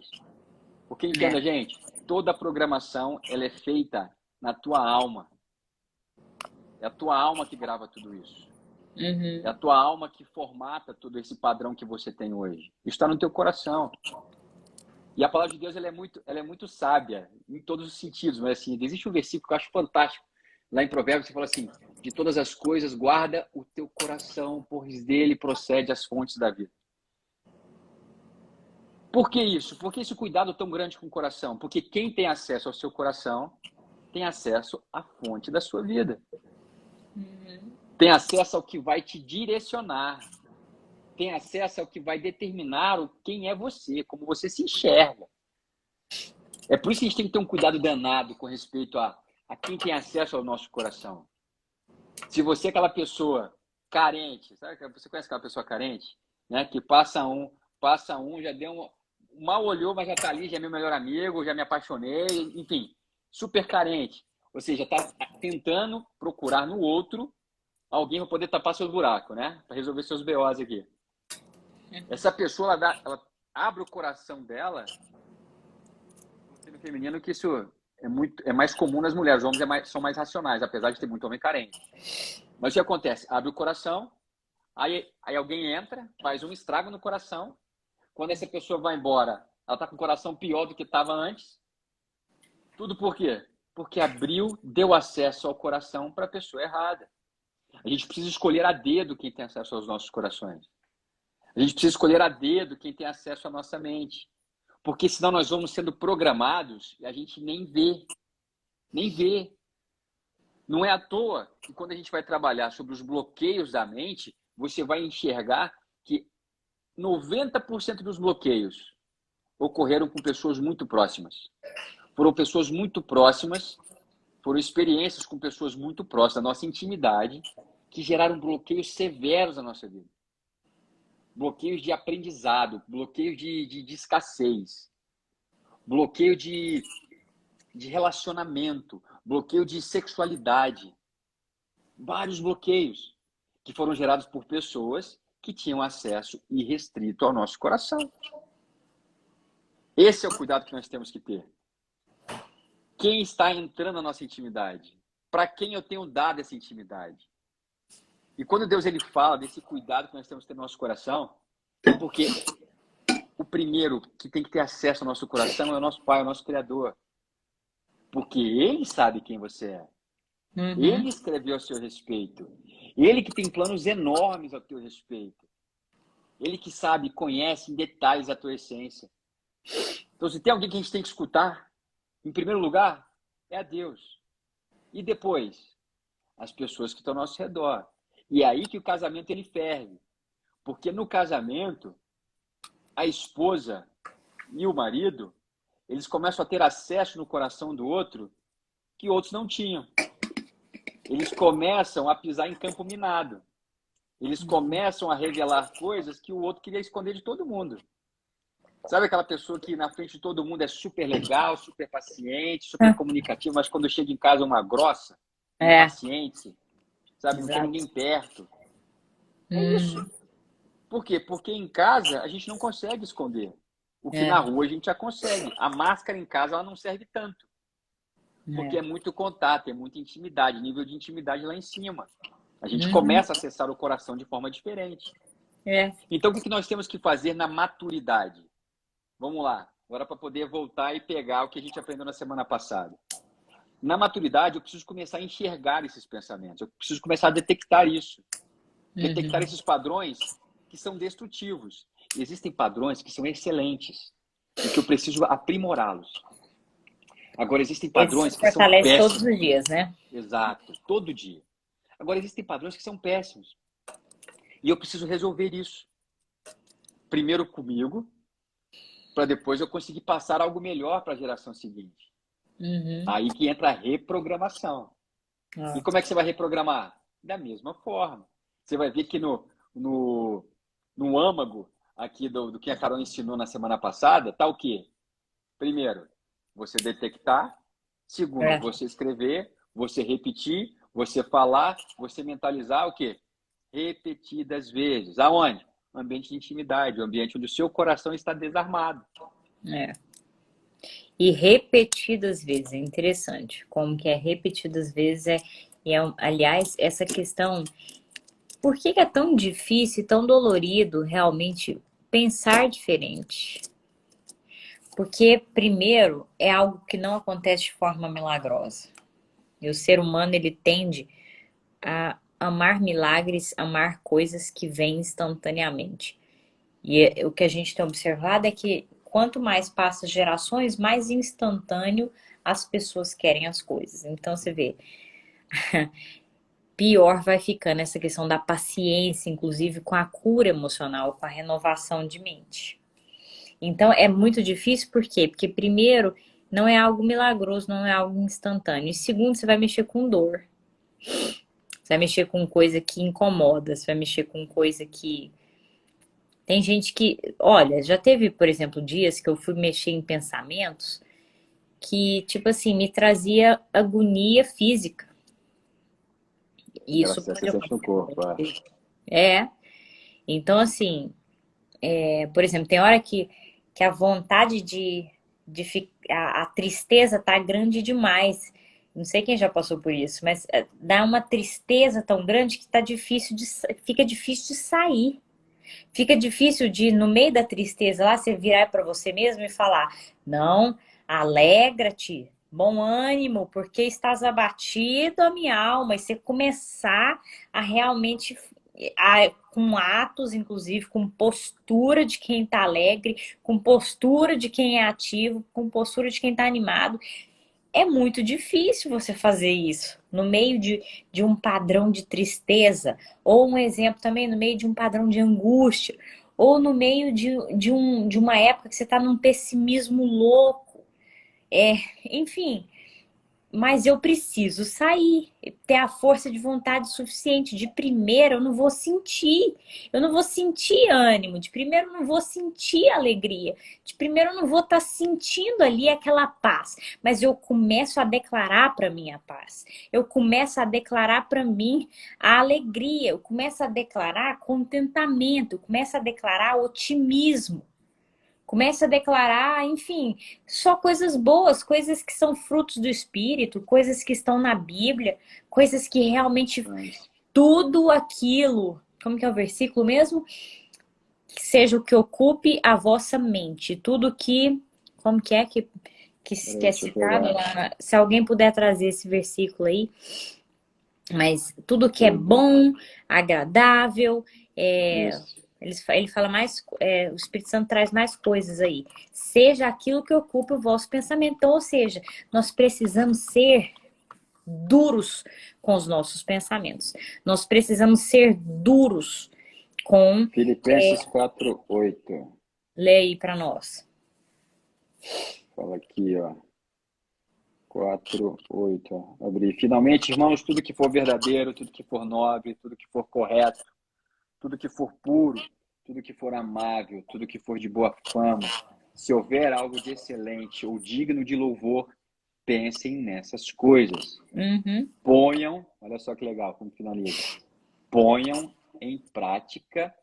Porque, entenda, gente, toda programação ela é feita na tua alma. É a tua alma que grava tudo isso. É a tua alma que formata todo esse padrão que você tem hoje. Isso está no teu coração. E a palavra de Deus ela é muito sábia em todos os sentidos. Mas assim, existe um versículo que eu acho fantástico. Lá em Provérbios você fala assim, de todas as coisas guarda o teu coração, pois dele procede as fontes da vida. Por que isso? Por que esse cuidado tão grande com o coração? Porque quem tem acesso ao seu coração tem acesso à fonte da sua vida. Tem acesso ao que vai te direcionar. Tem acesso ao que vai determinar quem é você, como você se enxerga. É por isso que a gente tem que ter um cuidado danado com respeito a quem tem acesso ao nosso coração. Se você é aquela pessoa carente, sabe? Você conhece aquela pessoa carente? Né? Que passa um, já deu mal olhou, mas já tá ali, já é meu melhor amigo, já me apaixonei, enfim, super carente. Ou seja, tá tentando procurar no outro alguém para poder tapar seus buracos, né? Para resolver seus BOs aqui. Essa pessoa, ela abre o coração dela no feminino, que isso é mais comum nas mulheres. Os homens são mais racionais, apesar de ter muito homem carente. Mas o que acontece? Abre o coração, aí alguém entra, faz um estrago no coração. Quando essa pessoa vai embora, ela está com o coração pior do que estava antes. Tudo por quê? Porque deu acesso ao coração para a pessoa errada. A gente precisa escolher a dedo quem tem acesso aos nossos corações. A gente precisa escolher a dedo quem tem acesso à nossa mente. Porque senão nós vamos sendo programados e a gente nem vê. Nem vê. Não é à toa que quando a gente vai trabalhar sobre os bloqueios da mente, você vai enxergar que 90% dos bloqueios ocorreram com pessoas muito próximas. Foram pessoas muito próximas, foram experiências com pessoas muito próximas da nossa intimidade, que geraram bloqueios severos na nossa vida. Bloqueios de aprendizado, bloqueios de escassez, bloqueio de relacionamento, bloqueio de sexualidade. Vários bloqueios que foram gerados por pessoas que tinham acesso irrestrito ao nosso coração. Esse é o cuidado que nós temos que ter. Quem está entrando na nossa intimidade? Para quem eu tenho dado essa intimidade? E quando Deus ele fala desse cuidado que nós temos que ter no nosso coração, é porque o primeiro que tem que ter acesso ao nosso coração é o nosso Pai, o nosso Criador. Porque Ele sabe quem você é. Ele escreveu a seu respeito. Ele que tem planos enormes a teu respeito. Ele que sabe, conhece em detalhes a tua essência. Então, se tem alguém que a gente tem que escutar, em primeiro lugar, é a Deus. E depois, as pessoas que estão ao nosso redor. E é aí que o casamento ele ferve. Porque no casamento, a esposa e o marido, eles começam a ter acesso no coração do outro que outros não tinham. Eles começam a pisar em campo minado. Eles começam a revelar coisas que o outro queria esconder de todo mundo. Sabe aquela pessoa que na frente de todo mundo é super legal, super paciente, super comunicativa, mas quando chega em casa é uma grossa, impaciente, sabe? Não quer ninguém perto. É isso. Por quê? Porque em casa a gente não consegue esconder. O que na rua a gente já consegue. A máscara em casa ela não serve tanto. Porque É. é muito contato, é muita intimidade, nível de intimidade lá em cima. A gente Uhum. começa a acessar o coração de forma diferente. É. Então, o que nós temos que fazer na maturidade? Vamos lá, agora para poder voltar e pegar o que a gente aprendeu na semana passada. Na maturidade, eu preciso começar a enxergar esses pensamentos, eu preciso começar a detectar isso, detectar Uhum. esses padrões que são destrutivos. E existem padrões que são excelentes e que eu preciso aprimorá-los. Agora, existem Esse se padrões que são fortalece todos os péssimos. dias, né? Exato, todo dia. Agora, existem padrões que são péssimos. E eu preciso resolver isso. Primeiro comigo, para depois eu conseguir passar algo melhor para a geração seguinte. Uhum. Aí que entra a reprogramação. E Ó. como é que você vai reprogramar? Da mesma forma. Você vai ver que no, no âmago aqui do que a Carol ensinou na semana passada, tá o quê? Primeiro, você detectar. Segundo, É. você escrever, você repetir, você falar, você mentalizar o quê? Repetidas vezes. Aonde? Um ambiente de intimidade, um ambiente onde o seu coração está desarmado. É. E repetidas vezes, é interessante. Como que é repetidas vezes aliás, essa questão, por que que é tão difícil e tão dolorido realmente pensar diferente? Porque, primeiro, é algo que não acontece de forma milagrosa. E o ser humano, ele tende a amar milagres, amar coisas que vêm instantaneamente. O que a gente tem observado é que quanto mais passa gerações, mais instantâneo as pessoas querem as coisas. Então você vê, pior vai ficando essa questão da paciência, inclusive com a cura emocional, com a renovação de mente. Então é muito difícil, por quê? Porque primeiro, não é algo milagroso, não é algo instantâneo. E segundo, você vai mexer com dor. Você vai mexer com coisa que incomoda, você vai mexer com coisa que tem gente que, olha, já teve, por exemplo, dias que eu fui mexer em pensamentos que, tipo assim, me trazia agonia física. E Aquela isso pode sensação no corpo. acontecer. É. Então, assim, por exemplo, tem hora que a vontade de a tristeza tá grande demais. Não sei quem já passou por isso, mas dá uma tristeza tão grande que tá difícil fica difícil de sair. Fica difícil de, no meio da tristeza lá, você virar para você mesmo e falar: não, alegra-te, bom ânimo, porque estás abatido a minha alma. E você começar a realmente, com atos, inclusive, com postura de quem está alegre, com postura de quem é ativo, com postura de quem está animado. É muito difícil você fazer isso no meio de um padrão de tristeza, ou um exemplo também, no meio de um padrão de angústia, ou no meio de uma época que você está num pessimismo louco. Enfim, mas eu preciso sair, ter a força de vontade suficiente. De primeira, eu não vou sentir. Eu não vou sentir ânimo. De primeiro, eu não vou sentir alegria. De primeiro, eu não vou estar sentindo ali aquela paz. Mas eu começo a declarar para mim a paz. Eu começo a declarar para mim a alegria. Eu começo a declarar contentamento. Eu começo a declarar otimismo. Comece a declarar, enfim, só coisas boas, coisas que são frutos do Espírito, coisas que estão na Bíblia, coisas que realmente Mas, tudo aquilo, como que é o versículo mesmo? Que seja o que ocupe a vossa mente, tudo que, como que peraí, é deixa eu citado pegar. lá, se alguém puder trazer esse versículo aí, mas tudo que é Tudo. bom, agradável, é, Isso. ele fala mais, o Espírito Santo traz mais coisas aí. Seja aquilo que ocupa o vosso pensamento. Então, ou seja, nós precisamos ser duros com os nossos pensamentos. Nós precisamos ser duros com. Filipenses 4:8. Lê aí para nós. Fala aqui, ó. 4:8. Abrir. Finalmente, irmãos, tudo que for verdadeiro, tudo que for nobre, tudo que for correto, tudo que for puro, tudo que for amável, tudo que for de boa fama, se houver algo de excelente ou digno de louvor, pensem nessas coisas. Uhum. Ponham, olha só que legal, como finaliza. Ponham em prática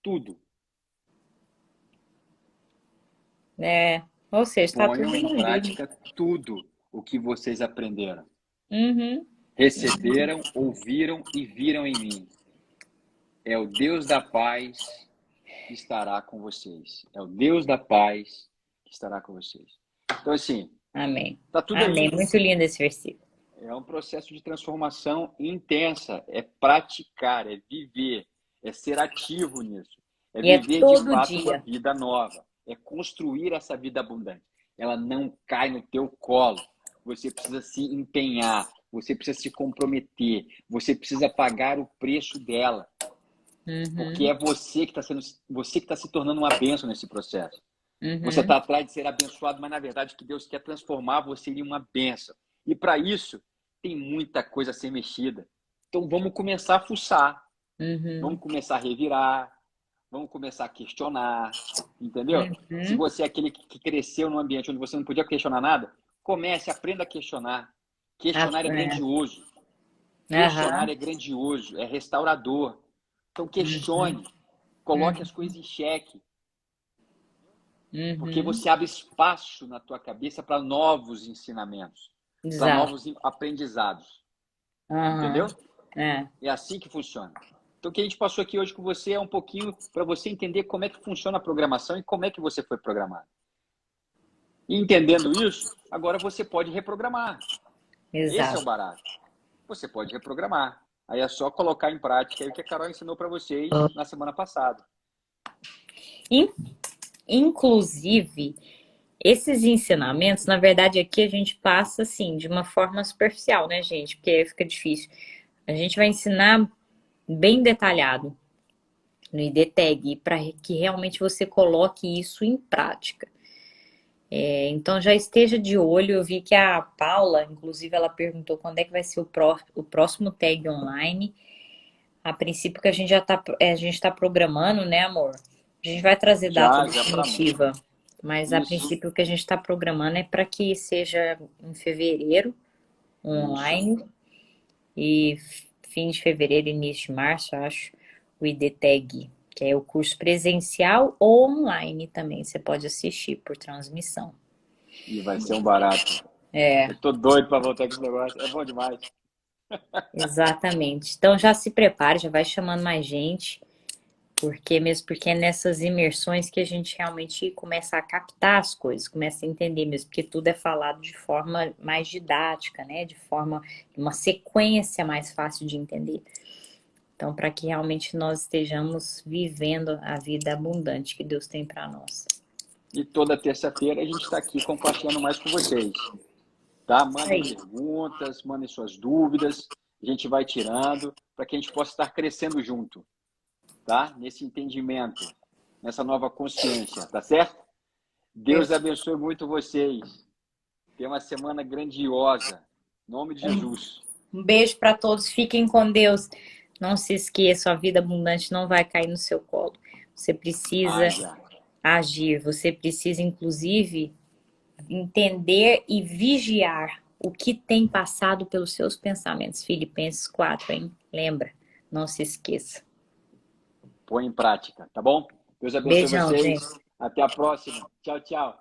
tudo. Ou seja, está tudo Ponham em no livro. prática tudo. o que vocês aprenderam. Uhum. Receberam, ouviram e viram em mim. É o Deus da paz que estará com vocês. É o Deus da paz que estará com vocês. Então, assim, Amém. tá tudo Amém. aí. Muito lindo esse versículo. É um processo de transformação intensa. É praticar, é viver, é ser ativo nisso. É E é viver de todo fato uma dia. vida nova. É construir essa vida abundante. Ela não cai no teu colo. Você precisa se empenhar. Você precisa se comprometer. Você precisa pagar o preço dela. Porque Uhum. é você que está se tornando uma bênção nesse processo. Você Uhum. está atrás de ser abençoado, mas na verdade que Deus quer transformar você em uma bênção. E para isso, tem muita coisa a ser mexida. Então vamos começar a fuçar. Vamos Uhum. começar a revirar. Vamos começar a questionar. Entendeu? Se Uhum. você é aquele que cresceu num ambiente onde você não podia questionar nada, comece, aprenda a questionar. Questionar é É. grandioso. Questionar Aham. é grandioso, é restaurador. Então Uhum. questione, coloque as Uhum. coisas em xeque, porque Uhum. você abre espaço na tua cabeça para novos ensinamentos, para Exato. novos aprendizados. Aham. Entendeu? É. É assim que funciona. Então o que a gente passou aqui hoje com você é um pouquinho para você entender como é que funciona a programação e como é que você foi programado. E entendendo isso, agora você pode reprogramar. Esse é o Exato. barato. Você pode reprogramar. Aí é só colocar em prática aí o que a Carol ensinou para vocês na semana passada. In- Inclusive, esses ensinamentos, na verdade, aqui a gente passa assim, de uma forma superficial, né, gente? Porque fica difícil. A gente vai ensinar bem detalhado no IDTag para que realmente você coloque isso em prática. Então já esteja de olho. Eu vi que a Paula, inclusive, ela perguntou quando é que vai ser o próximo tag online. A princípio que a gente já tá, a gente tá programando, né, amor? A gente vai trazer data Já para definitiva, mas a isso, princípio o que a gente está programando é para que seja em fevereiro, isso. online, e fim de fevereiro, início de março, acho, o IDTag, que é o curso presencial ou online também. Você pode assistir por transmissão. E vai ser um barato. É, Eu tô doido para voltar com esse negócio. É bom demais. exatamente. Então já se prepare, já vai chamando mais gente. Porque é nessas imersões que a gente realmente começa a captar as coisas, começa a entender mesmo, porque tudo é falado de forma mais didática, né? De forma, uma sequência mais fácil de entender. Então, para que realmente nós estejamos vivendo a vida abundante que Deus tem para nós. E toda terça-feira a gente está aqui compartilhando mais com vocês. Tá? Mandem Aí. perguntas, mandem suas dúvidas. A gente vai tirando para que a gente possa estar crescendo junto. Tá? Nesse entendimento, nessa nova consciência. Tá certo? Deus abençoe muito vocês. Tenha uma semana grandiosa. Em nome de Jesus. Um beijo para todos, fiquem com Deus. Não se esqueça, a vida abundante não vai cair no seu colo. Você precisa Haja. agir, você precisa, inclusive, entender e vigiar o que tem passado pelos seus pensamentos. Filipenses 4, hein? Lembra? Não se esqueça. Põe em prática, tá bom? Deus abençoe Beijão, vocês. gente. Até a próxima. Tchau, tchau.